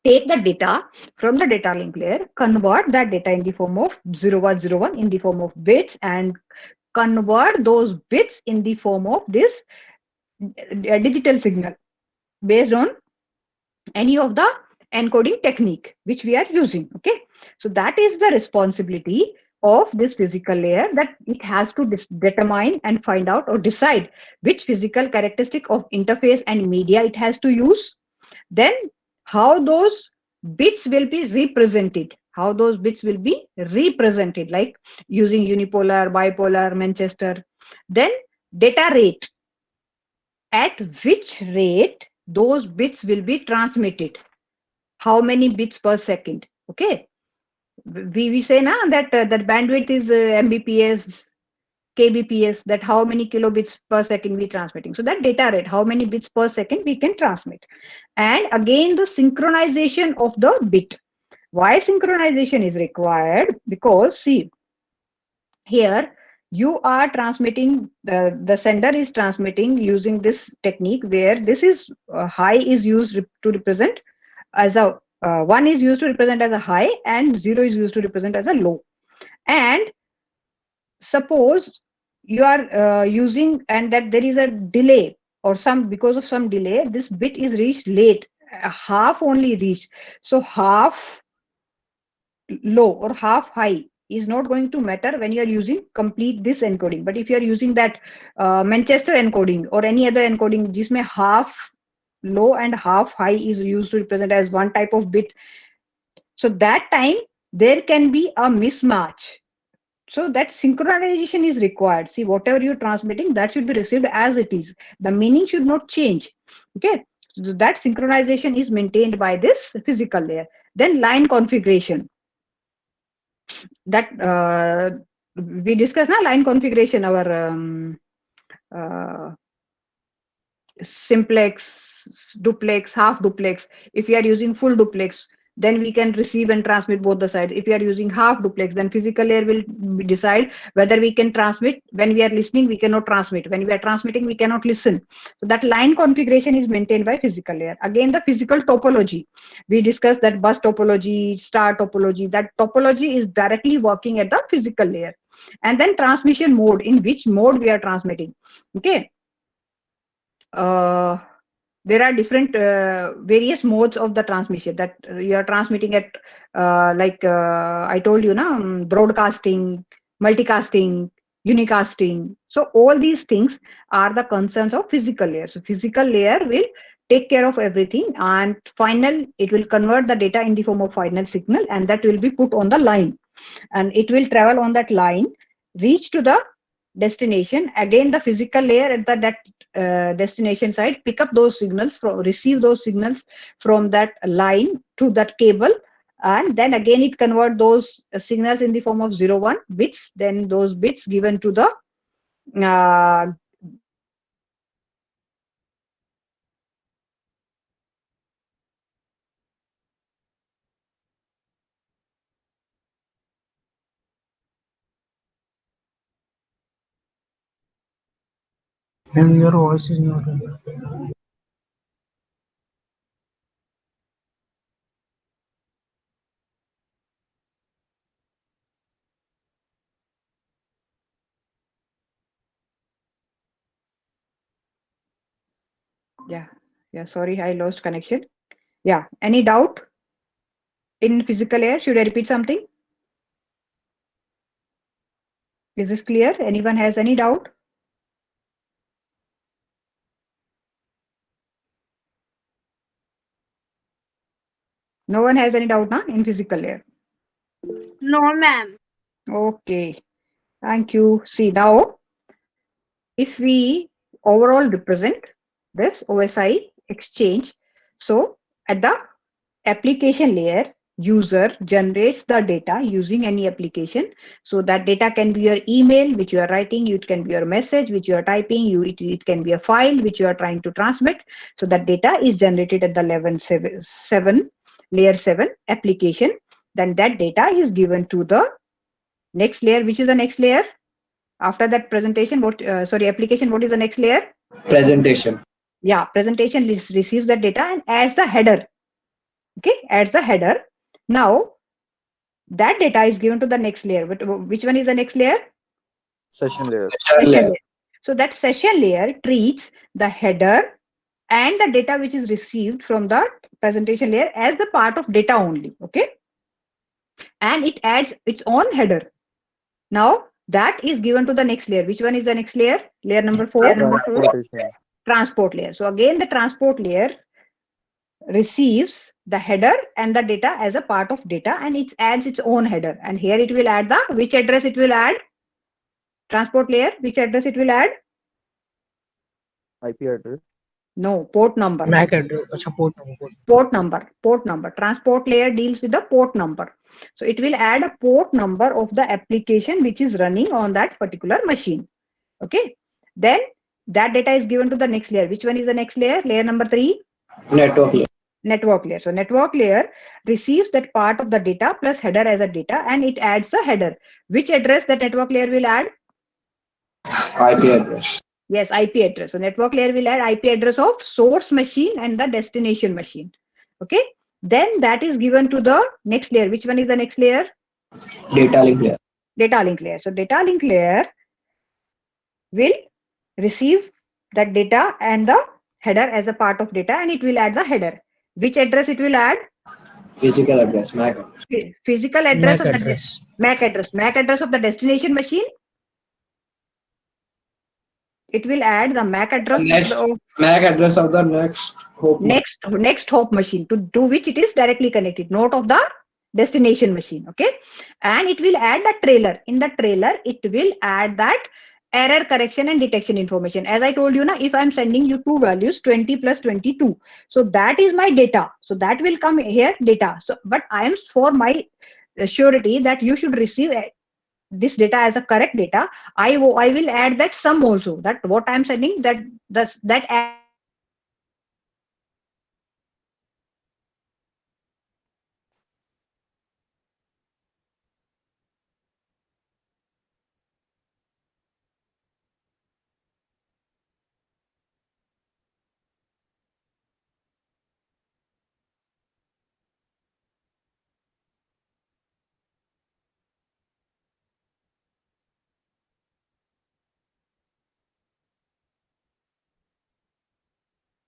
take the data from the data link layer, convert that data in the form of 0101 in the form of bits, and convert those bits in the form of this digital signal based on any of the encoding technique which we are using. Okay, so that is the responsibility of this physical layer, that it has to determine and find out or decide which physical characteristic of interface and media it has to use, then how those bits will be represented, like using unipolar, bipolar, Manchester, then data rate, at which rate those bits will be transmitted, how many bits per second. Okay, we say na that that bandwidth is mbps, kbps, that how many kilobits per second we transmitting. So that data rate, how many bits per second we can transmit. And again, the synchronization of the bit. Why synchronization is required? Because see, here you are transmitting, the sender is transmitting using this technique where this is high is used to represent as a 1 is used to represent as a high, and 0 is used to represent as a low. And suppose you are using, and that there is a delay, or some, because of some delay this bit is reached late, half only reached. So half low or half high is not going to matter when you are using complete this encoding. But if you are using that Manchester encoding or any other encoding jisme half low and half high is used to represent as one type of bit, so that time there can be a mismatch. So that synchronization is required. See, whatever you're transmitting, that should be received as it is. The meaning should not change. Okay, so that synchronization is maintained by this physical layer. Then line configuration, that we discussed now, line configuration, our uh, simplex, duplex, half duplex. If we are using full duplex, then we can receive and transmit both the sides. If we are using half duplex, then physical layer will decide whether we can transmit. When we are listening, we cannot transmit. When we are transmitting, we cannot listen. So that line configuration is maintained by physical layer. Again, the physical topology, we discussed that bus topology, star topology. That topology is directly working at the physical layer. And then transmission mode, in which mode we are transmitting. Okay, uh, there are different various modes of the transmission, that you are transmitting at like I told you now, broadcasting, multicasting, unicasting. So all these things are the concerns of physical layer. So physical layer will take care of everything, and final, it will convert the data in the form of final signal, and that will be put on the line, and it will travel on that line, reach to the destination. Again, the physical layer at that destination side pick up those signals, from receive those signals from that line to that cable, and then again it convert those signals in the form of 01 bits, then those bits given to the uh, And your voice is not. Yeah, yeah. Sorry, I lost connection. Yeah. Any doubt in physical layer? Should I repeat something? Is this clear? Anyone has any doubt? No one has any doubt, na, in physical layer. No, ma'am. Okay. Thank you. See now, if we overall represent this OSI exchange, so at the application layer, user generates the data using any application. So that data can be your email which you are writing, it can be your message which you are typing, it can be a file which you are trying to transmit. So that data is generated at the level 7 layer 7 application. Then that data is given to the next layer. Which is the next layer after that presentation? What sorry, application, what is the next layer? Presentation. Yeah, presentation receives that data and adds the header. Okay, adds the header. Now that data is given to the next layer. But which one is the next layer? Session layer. Session layer. So that session layer treats the header and the data which is received from the presentation layer as the part of data only. Okay, and it adds its own header. Now that is given to the next layer. Which one is the next layer? Layer number 4. Transportation. Transport layer. So again, the transport layer receives the header and the data as a part of data, and it adds its own header. And here it will add the which address it will add? Transport layer, which address it will add? IP address. No, port number. MAC address. अच्छा, port number. Port number. Port number. Transport layer deals with the port number. So it will add a port number of the application which is running on that particular machine. Okay. Then that data is given to the next layer. Which one is the next layer? Layer number 3. Network layer. Network layer. So network layer receives that part of the data plus header as a data, and it adds the header. Which address the network layer will add? IP address. Yes, IP address. So network layer will add IP address of source machine and the destination machine. Okay. Then that is given to the next layer. Which one is the next layer? Data link layer. Data link layer. So data link layer will receive that data and the header as a part of data, and it will add the header. Which address it will add? Physical address. MAC address. Physical address MAC of the address. MAC address. MAC address of the destination machine. It will add the MAC address Next of MAC address of the next hope. next hop machine to which it is directly connected, not of the destination machine. Okay, and it will add the trailer. In the trailer it will add that error correction and detection information. As I told you now, if I'm sending you two values 20 plus 22, so that is my data, so that will come here data. So but I am for my surety that you should receive this data as a correct data, I will add that sum also, that what I'm sending, that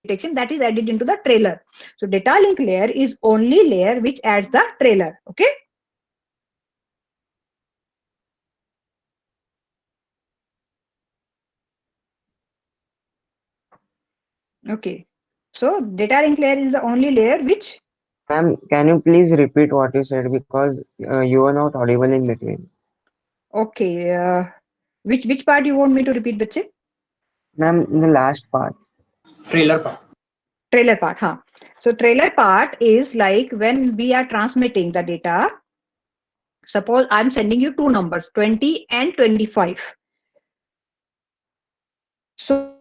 detection that is added into the trailer. So data link layer is only layer which adds the trailer. Okay. Okay. So data link layer is the only layer which. Ma'am, can you please repeat what you said because you were not audible in between. Okay. Which part you want me to repeat, Bache? Ma'am, the last part. Trailer part. Trailer part, huh? So trailer part is like when we are transmitting the data. Suppose I'm sending you two numbers, 20 and 25. So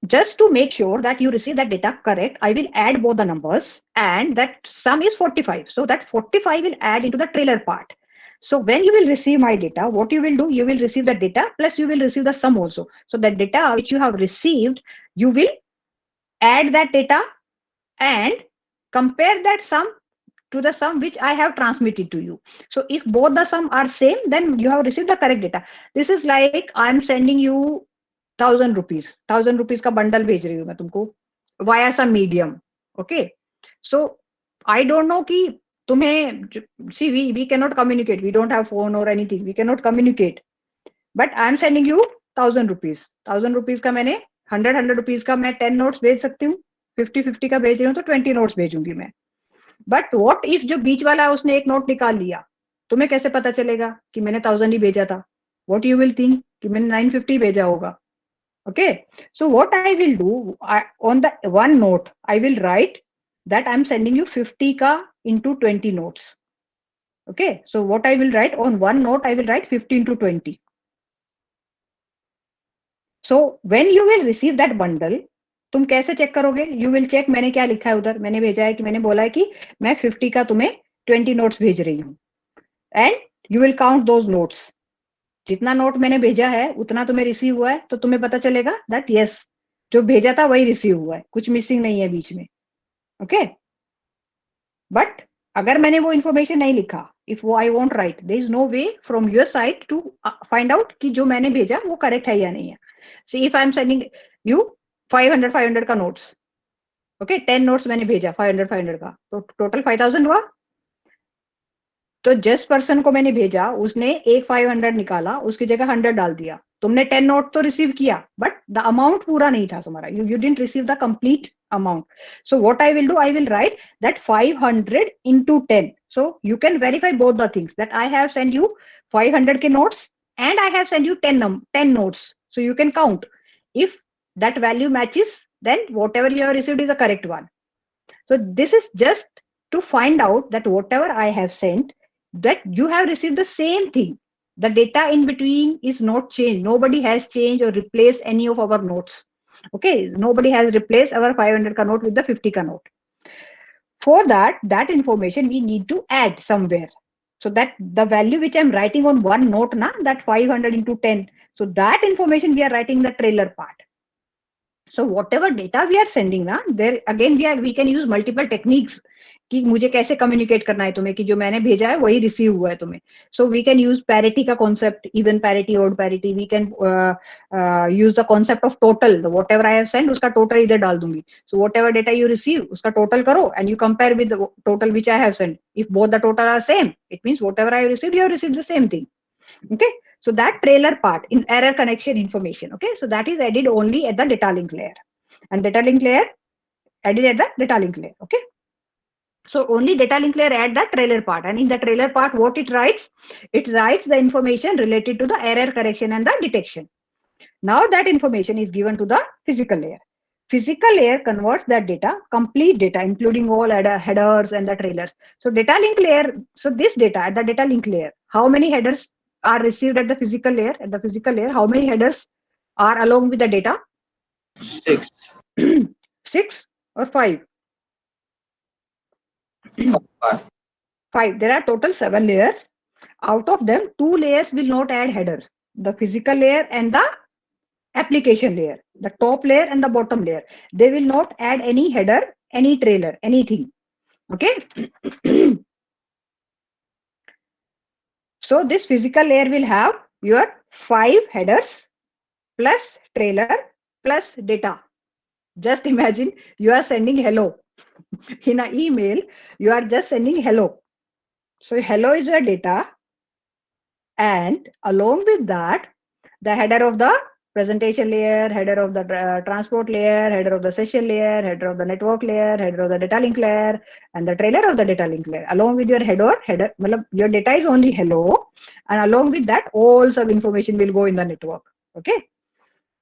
just to make sure that you receive that data correct, I will add both the numbers, and that sum is 45. So that 45 will add into the trailer part. So when you will receive my data, what you will do, you will receive the data plus you will receive the sum also. So the data which you have received, you will add that data and compare that sum to the sum which I have transmitted to you. So if both the sum are same, then you have received the correct data. This is like I'm sending you 1,000 rupees. 1,000 rupees का bundle भेज रही हूँ मैं तुमको via some medium. Okay. So I don't know कि तुम्हें see we cannot communicate. We don't have phone or anything. We cannot communicate. But I'm sending you 1,000 rupees. 1,000 rupees का मैंने 100 का मैं 10 notes भेज सकती हूँ. 50 का भेज रही हूँ तो 20 notes भेजूंगी मैं. बट व्हाट इफ जो बीच वाला है उसने एक नोट निकाल लिया, तुम्हें कैसे पता चलेगा कि मैंने 1,000 ही भेजा था? व्हाट यू विल थिंक कि मैंने 950 भेजा होगा. Okay, so what I will do on the one note, I will write that I am sending you 50 का into 20 notes. Okay, so what I will write on one note, I will write 50 into 20. So when you will receive that bundle, तुम कैसे check करोगे? You will check मैंने क्या लिखा है उधर. मैंने भेजा है कि मैंने बोला है कि मैं 50 का तुम्हें 20 नोट्स भेज रही हूँ and you will count those notes. जितना नोट मैंने भेजा है उतना तुम्हें रिसीव हुआ है, तो तुम्हें पता चलेगा दैट यस, जो भेजा था वही रिसीव हुआ है, कुछ मिसिंग नहीं है बीच में. ओके, बट अगर मैंने वो इन्फॉर्मेशन नहीं लिखा, इफ वो I want right, there is no way from your side to find out कि जो मैंने भेजा वो करेक्ट है या नहीं है. See if I am sending you 500 का नोट्स, ओके, 10 नोट्स मैंने भेजा 500 का, तो टोटल 5,000 हुआ. तो जिस पर्सन को मैंने भेजा उसने एक 500 निकाला, उसकी जगह 100 डाल दिया. तुमने 10 नोट तो रिसीव किया बट द अमाउंट पूरा नहीं था तुम्हारा. You didn't receive the complete amount. So what I will do, I will write that 500 into 10. So you can verify both the things, that I have sent you 500 ke notes and I have sent you 10 notes. So you can count. If that value matches, then whatever you have received is the correct one. So this is just to find out that whatever I have sent, that you have received the same thing. The data in between is not changed. Nobody has changed or replaced any of our notes. Okay, nobody has replaced our 500 ka note with the 50 ka note. For that information we need to add somewhere. So that the value which I'm writing on one note, that 500 into 10. So that information we are writing the trailer part. So whatever data we are sending, there again we can use multiple techniques कि मुझे कैसे communicate करना है तुम्हें कि जो मैंने भेजा है वही रिसीव हुआ है तुम्हें. So we can use parity का concept, even parity, odd parity. We can use the concept of total. Whatever I have send उसका टोटल इधर डाल दूंगी. So whatever data you receive उसका टोटल करो and you compare with the total which I have send. If both the total are same, it means whatever I receive you have receive the same thing. Okay, so that trailer part in error connection information, okay, so that is added only at the data link layer, and data link layer added at the data link layer. Okay, so only data link layer add the trailer part, and in the trailer part what it writes the information related to the error correction and the detection. Now that information is given to the physical layer. Physical layer converts that data, complete data, including all headers and the trailers. So data link layer, so this data at the data link layer, how many headers are received at the physical layer? At the physical layer, how many headers are along with the data? 6. 6 or 5? 5. 5. There are total 7 layers. Out of them, 2 layers will not add headers. The physical layer and the application layer, the top layer and the bottom layer, they will not add any header, any trailer, anything. Okay. So this physical layer will have your 5 headers plus trailer plus data. Just imagine you are sending hello in an email. You are just sending hello. So hello is your data, and along with that, the header of the presentation layer, header of the transport layer, header of the session layer, header of the network layer, header of the data link layer, and the trailer of the data link layer. Along with your header, your data is only hello, and along with that, all sub information will go in the network. Okay,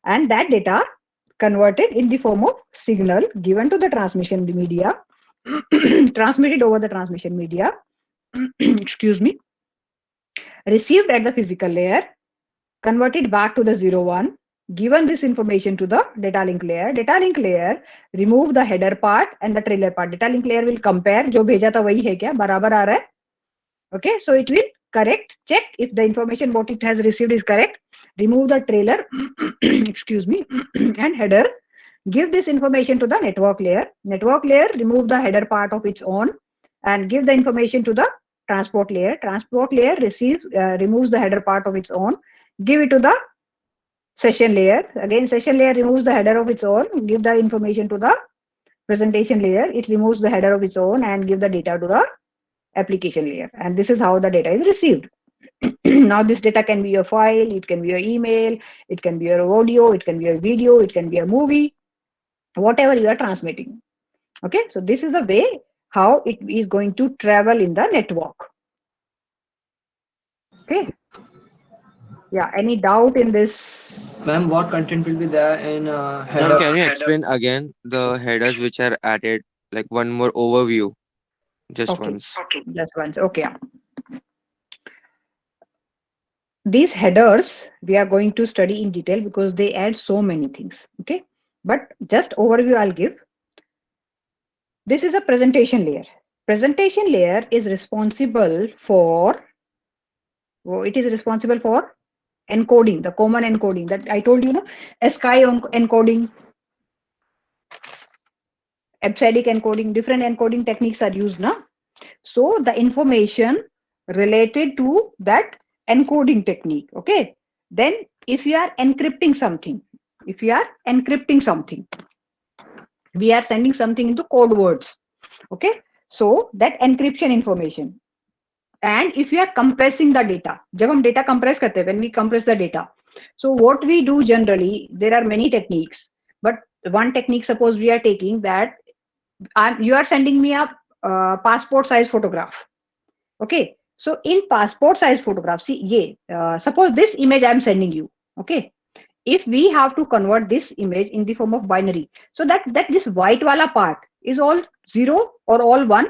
and that data converted in the form of signal given to the transmission media, transmitted over the transmission media. Excuse me, received at the physical layer, converted back to the 01, given this information to the data link layer. Data link layer remove the header part and the trailer part. Data link layer will compare, जो भेजा था वही है क्या, बराबर आ रहा है. Okay, so it will correct, check if the information what it has received is correct, remove the trailer, excuse me, and header. Give this information to the network layer. Network layer remove the header part of its own and give the information to the transport layer. Transport layer removes the header part of its own, give it to the session layer. Again, session layer removes the header of its own, give the information to the presentation layer. It removes the header of its own and give the data to the application layer. And this is how the data is received. Now this data can be a file, it can be an email, it can be your audio, it can be a video, it can be a movie, whatever you are transmitting. Okay, so this is a way how it is going to travel in the network. Okay. Yeah, any doubt in this? Ma'am, what content will be there in Ma'am, header? can you explain again the headers which are added? Like one more overview, just Okay. once. Just once. Okay. These headers we are going to study in detail because they add so many things. Okay, but just overview I'll give. This is a presentation layer. Presentation layer is responsible for, it is responsible for encoding, the common encoding that I told you, ASCII encoding, EBCDIC encoding, different encoding techniques are used now. So the information related to that encoding technique. Okay, then if you are encrypting something, we are sending something into code words. Okay, so that encryption information. And if you are compressing the data, जब हम data compress करते हैं, when we compress the data, so what we do generally, there are many techniques, but one technique, suppose we are taking that, you are sending me a passport size photograph. Okay, so in passport size photograph, see, suppose this image I am sending you. Okay, if we have to convert this image in the form of binary, so that this white wala part is all 0 or all 1.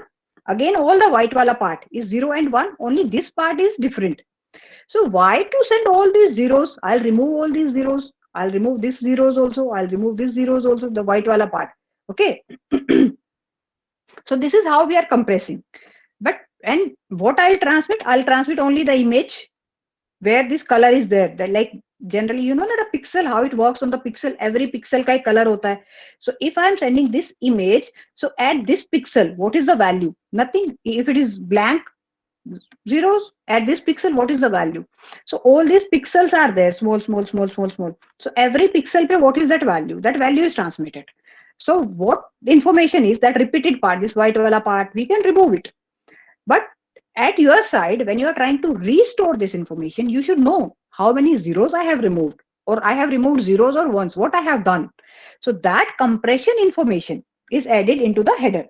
Again, all the white wala part is 0 and 1, only this part is different. So why to send all these zeros? I'll remove all these zeros, I'll remove this zeros also, I'll remove this zeros also, the white wala part. Okay. So this is how we are compressing. But and what I'll transmit only the image where this color is there. That, like, generally, that a pixel, how it works on the pixel, every pixel ka color hota hai. So if I am sending this image, so at this pixel, what is the value? Nothing. If it is blank, zeros. At this pixel, what is the value? So all these pixels are there, small. So every pixel pe, what is that value? That value is transmitted. So what information is that repeated part, this white wala part, we can remove it. But at your side, when you are trying to restore this information, you should know how many zeros I have removed, or I have removed zeros or ones, what I have done. So that compression information is added into the header.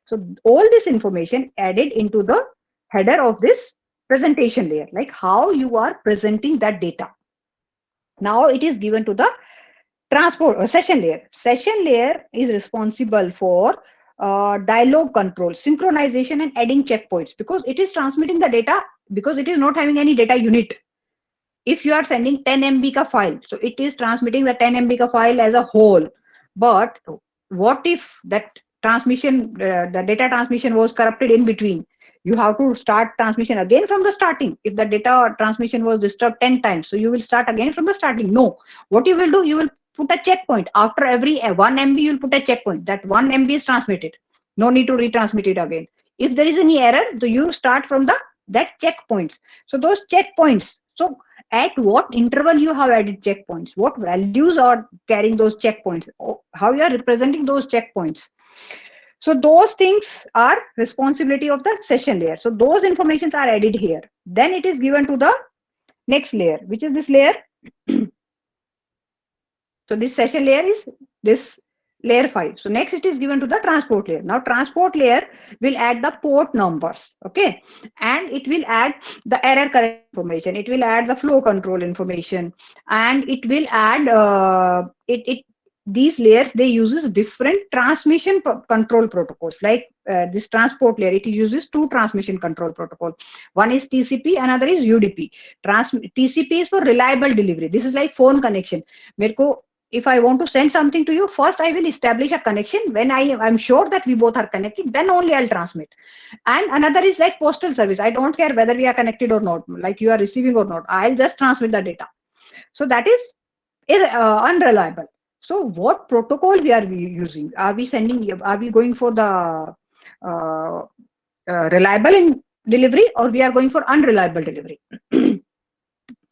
So all this information added into the header of this presentation layer, like how you are presenting that data. Now it is given to the transport session layer. Session layer is responsible for dialogue control, synchronization, and adding checkpoints, because it is transmitting the data, because it is not having any data unit. If you are sending 10 MB ka file, so it is transmitting the 10 MB ka file as a whole. But what if that transmission, the data transmission was corrupted in between? You have to start transmission again from the starting. If the data transmission was disturbed 10 times, so you will start again from the starting. No, what you will do, you will put a checkpoint after every 1 MB. You will put a checkpoint that 1 MB is transmitted. No need to retransmit it again. If there is any error, so you start from that checkpoints. So those checkpoints. So at what interval you have added checkpoints, what values are carrying those checkpoints, how you are representing those checkpoints. So those things are responsibility of the session layer. So those informations are added here. Then it is given to the next layer, which is this layer. So this session layer is this layer 5. So next it is given to the transport layer. Now transport layer will add the port numbers. Okay, and it will add the error correction information, it will add the flow control information, and it will add these layers, they uses different transmission control protocols. Like this transport layer, it uses 2 transmission control protocol. One is TCP, another is UDP. TCP is for reliable delivery. This is like phone connection. मेरे को if I want to send something to you, first I will establish a connection. When I'm sure that we both are connected, then only I'll transmit. And another is like postal service. I don't care whether we are connected or not, like you are receiving or not. I'll just transmit the data. So that is unreliable. So what protocol we are using? Are we sending? Are we going for the reliable in delivery, or we are going for unreliable delivery?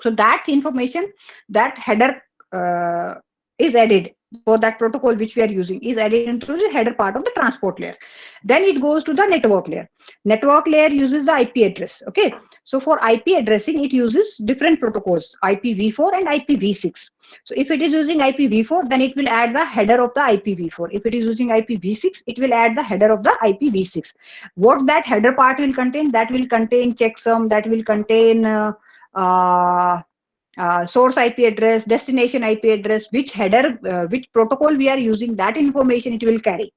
So that information, that header is added for that protocol which we are using, is added into the header part of the transport layer. Then it goes to the network layer. Network layer uses the IP address. Okay, so for IP addressing, it uses different protocols, IPv4 and IPv6. So if it is using IPv4, then it will add the header of the IPv4. If it is using IPv6, it will add the header of the IPv6. What that header part will contain? That will contain checksum, that will contain uh, source IP address, destination IP address, which header, which protocol we are using, that information it will carry.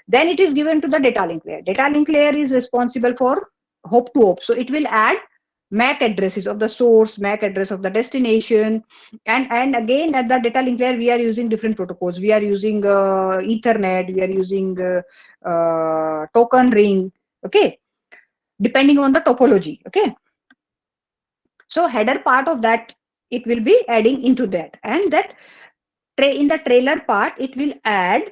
Then it is given to the data link layer. Data link layer is responsible for hop to hop. So it will add MAC addresses of the source, MAC address of the destination, and again at the data link layer we are using different protocols. We are using Ethernet, we are using token ring. Okay, depending on the topology. Okay, so header part of that, it will be adding into that, and that in the trailer part it will add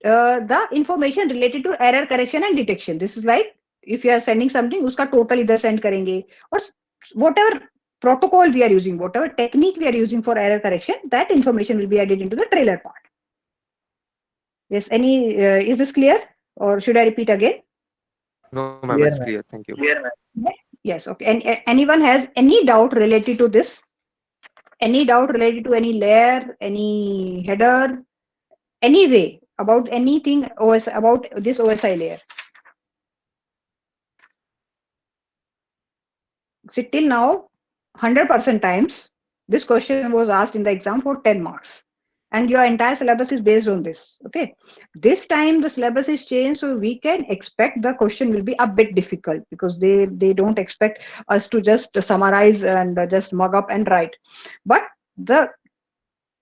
the information related to error correction and detection. This is like if you are sending something, uska total idhar send karenge, or whatever protocol we are using, whatever technique we are using for error correction, that information will be added into the trailer part. Yes, any is this clear, or should I repeat again? No, ma'am, Clear, it's ma'am. clear. Thank you. Yes, okay. And anyone has any doubt related to this? Any doubt related to any layer, any header, any way about anything about this OSI layer? See, till now, 100% times, this question was asked in the exam for 10 marks. And your entire syllabus is based on this. Okay. This time the syllabus is changed, so we can expect the question will be a bit difficult, because they don't expect us to just summarize and just mug up and write. But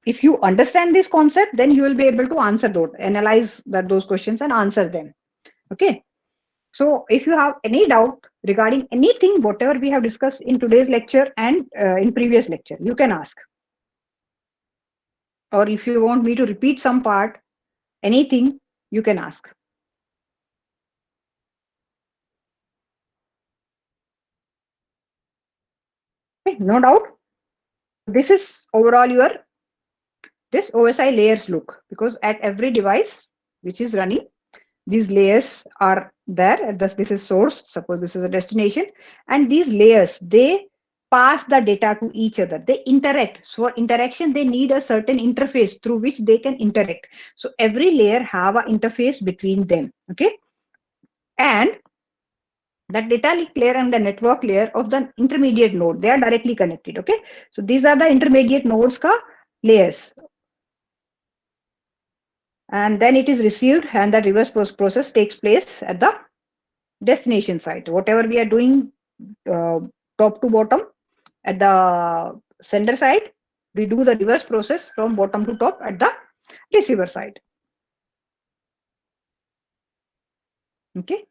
if you understand this concept, then you will be able to answer those, analyze those questions and answer them. Okay. So if you have any doubt regarding anything, whatever we have discussed in today's lecture and in previous lecture, you can ask. Or if you want me to repeat some part, anything, you can ask. Okay, no doubt. This is overall your this OSI layers look, because at every device which is running, these layers are there. This is source, suppose this is a destination, and these layers, they pass the data to each other, they interact. So for interaction they need a certain interface through which they can interact. So every layer have an interface between them. Okay, and the data link layer and the network layer of the intermediate node, they are directly connected. Okay, so these are the intermediate nodes ka layers, and then it is received, and the reverse process takes place at the destination site. Whatever we are doing top to bottom at the sender side, we do the reverse process from bottom to top at the receiver side. Okay,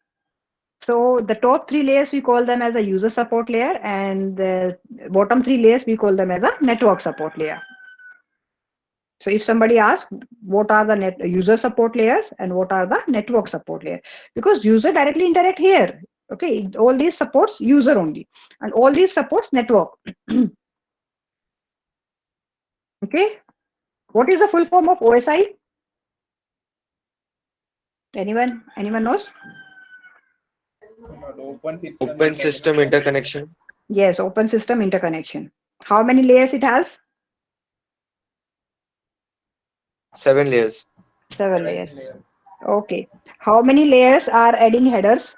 so the top three layers we call them as a user support layer, and the bottom three layers we call them as a network support layer. So if somebody asks what are the user support layers and what are the network support layer, because user directly interact here. Okay, all these supports user only, and all these supports network. Okay, what is the full form of OSI? Anyone knows? Open system interconnection. Yes, open system interconnection. How many layers it has? 7 layers. 7 layers. Okay. How many layers are adding headers?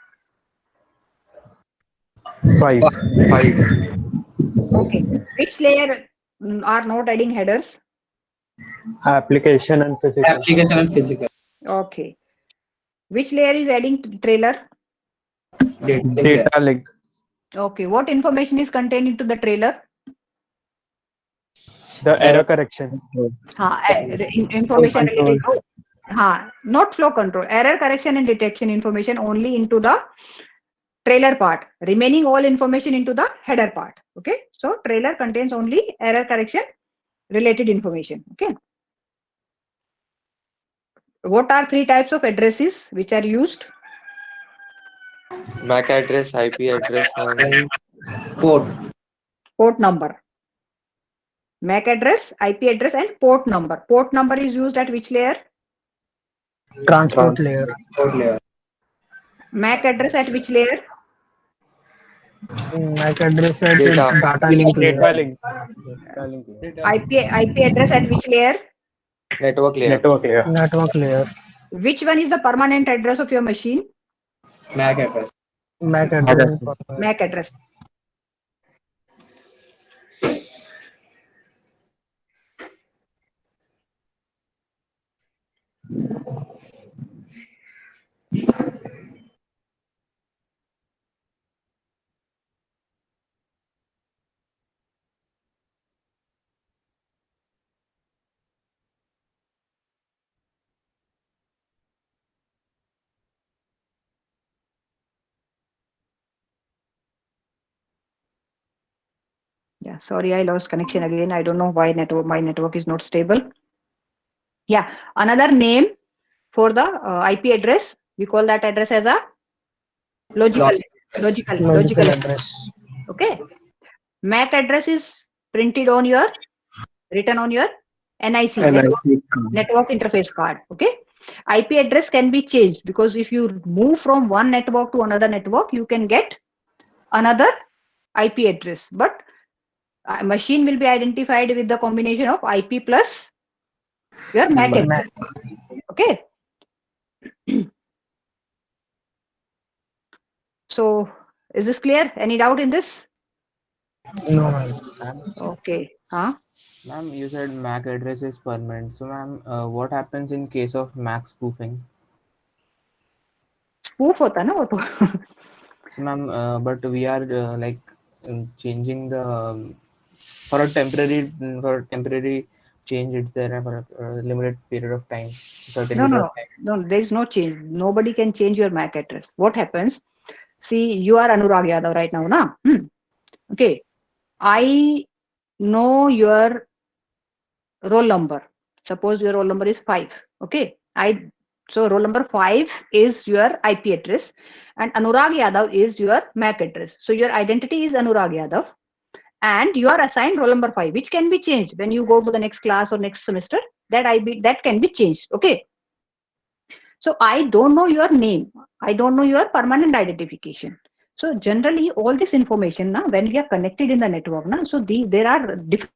5. 5. Okay. Which layer are not adding headers? Application and physical. Application and physical. Okay. Which layer is adding trailer? Data link. Okay. What information is contained into the trailer? The error correction. Information control. related to not flow control, error correction and detection information only into the trailer part, remaining all information into the header part. Okay, so trailer contains only error correction related information. Okay, what are 3 types of addresses which are used? MAC address, IP address, and Port. Port number. MAC address, IP address, and port number. Port number is used at which layer? Transport layer. Port layer. MAC address at which layer? MAC address at Data. its data link Data layer. link. Data link. IP address at which layer? network layer. Network layer. Network layer. Which one is the permanent address of your machine? MAC address. MAC address. MAC address. Yeah, sorry, I lost connection again. I don't know why my network is not stable. Yeah, another name for the IP address, we call that address as a logical Address. Okay, MAC address is printed on your written on your NIC, network interface card. Okay, IP address can be changed because if you move from one network to another network, you can get another IP address, but a machine will be identified with the combination of IP plus your MAC address. Okay. So is this clear? Any doubt in this? No, ma'am. Okay. Huh? Ma'am, you said MAC address is permanent. So, ma'am, what happens in case of MAC spoofing? Spoof hota na wo to. So, ma'am, but we are changing the for a temporary change. It's there for a limited period of time. No. There is no change. Nobody can change your MAC address. What happens? See, you are Anurag Yadav right now, na? Okay. I know your roll number. Suppose your roll number is 5. Okay. So roll number 5 is your IP address and Anurag Yadav is your MAC address. So your identity is Anurag Yadav and you are assigned roll number 5, which can be changed when you go to the next class or next semester. That can be changed. Okay. So I don't know your name. I don't know your permanent identification. So generally all this information now when we are connected in the network now, so there are different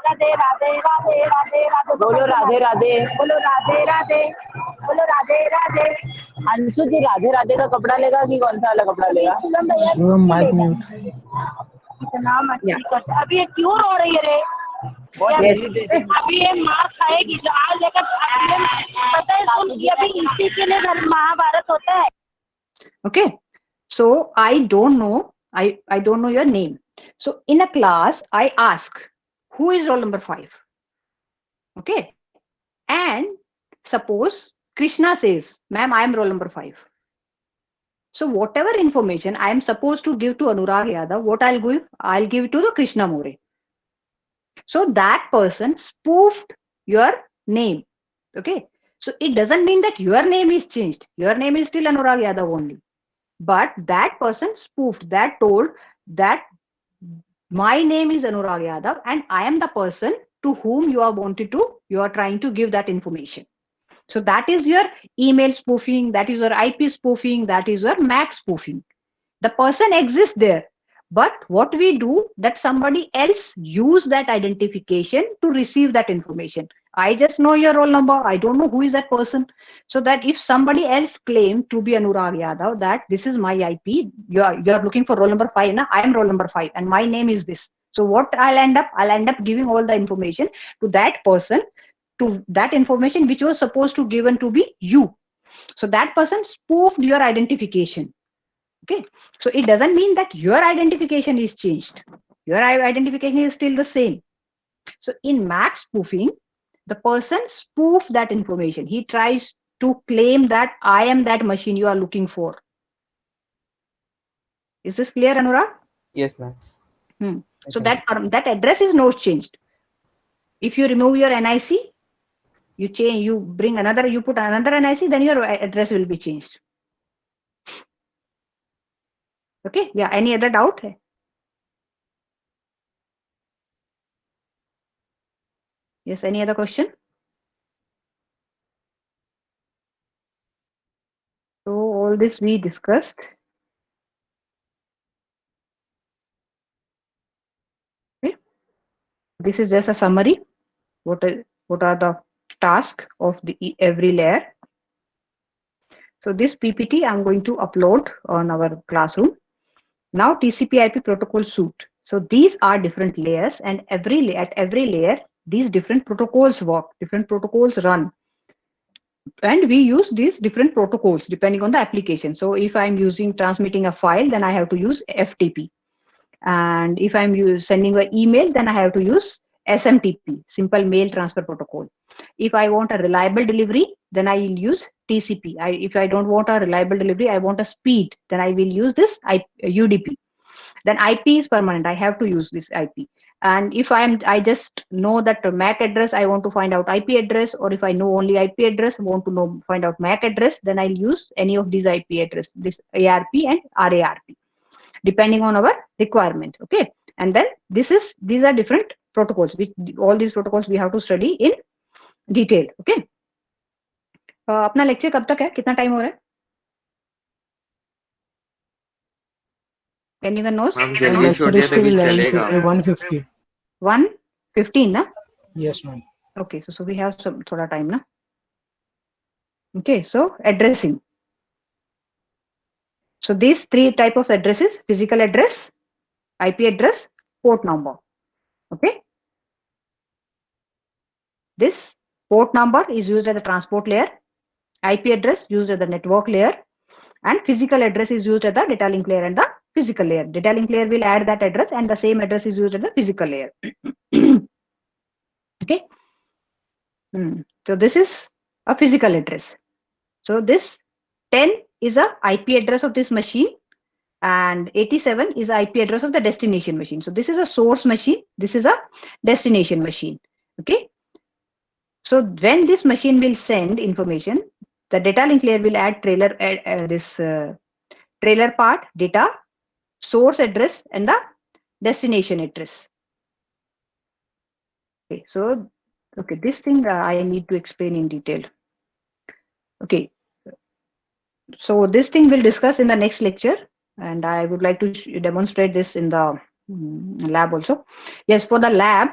Radhe Radhe Radhe Radhe Radhe बोलो राधे राधे बोलो राधे राधे बोलो राधे राधे अंशु जी राधे राधे का कपड़ा लेगा कि कौन सा वाला कपड़ा लेगा शिवम माइक म्यूट. इतना मस्ती करता अभी ये क्यों रो रही है रे अभी ये मार खाएगी जो आज लेकर पता है सुन कि अभी इसी के लिए महाभारत होता है. Okay, so I don't know your name. So in a class I ask who is roll number 5. Okay, and suppose Krishna says ma'am I am roll number 5. So whatever information I am supposed to give to Anurag Yadav, what I'll give to the Krishna More. So that person spoofed your name. Okay, so it doesn't mean that your name is changed. Your name is still Anurag Yadav only. But that person spoofed, that told that my name is Anurag Yadav and I am the person to whom you are trying to give that information. So that is your email spoofing, that is your IP spoofing, that is your MAC spoofing. The person exists there. But what we do that somebody else use that identification to receive that information. I just know your roll number. I don't know who is that person. So that if somebody else claim to be Anurag Yadav, that this is my IP, you are looking for roll number 5, na? I am roll number 5 and my name is this. So what I'll end up giving all the information to that person, to that information which was supposed to given to be you. So that person spoofed your identification. Okay. So it doesn't mean that your identification is changed. Your identification is still the same. So in MAC spoofing, the person spoofs that information. He tries to claim that I am that machine you are looking for. Is this clear, Anurag? Yes, ma'am. So that address is not changed. If you remove your NIC, you change, you bring another, you put another NIC, then your address will be changed. Okay. Yeah. Any other doubt? Yes. Any other question? So all this we discussed. Okay. This is just a summary. What are the tasks of the every layer? So this PPT I'm going to upload on our classroom. Now TCP/IP protocol suite. So these are different layers, and at every layer, these different protocols work, different protocols run. And we use these different protocols depending on the application. So if I'm using transmitting a file, then I have to use FTP. And if I'm sending an email, then I have to use SMTP, Simple Mail Transfer Protocol. If I want a reliable delivery, then I will use TCP. If I don't want a reliable delivery, I want a speed, then I will use this UDP. Then IP is permanent. I have to use this IP. And if I just know that MAC address, I want to find out IP address, or if I know only IP address, want to find out MAC address, then I'll use any of these IP address, this ARP and RARP, depending on our requirement. Okay. And then these are different protocols, which all these protocols we have to study in detail. Okay. अपना lecture कब तक है, कितना time हो रहा है? Anyone knows? Ma'am जल्दी छोड़ lecture दिया is till तभी चलेगा. 1:15. 1:15 na? Yes, ma'am. Okay, so we have some thoda time na. Okay, so addressing. So these three type of addresses: physical address, IP address, port number. Okay. This port number is used at the transport layer, IP address used at the network layer, and physical address is used at the data link layer and the physical layer. Data link layer will add that address, and the same address is used at the physical layer. Okay. So this is a physical address. So this 10 is a IP address of this machine, and 87 is IP address of the destination machine. So this is a source machine. This is a destination machine. Okay. So when this machine will send information, the data link layer will add trailer part data, source address, and the destination address. Okay. So this thing I need to explain in detail. Okay. So this thing we'll discuss in the next lecture, and I would like to demonstrate this in the lab also. Yes, for the lab,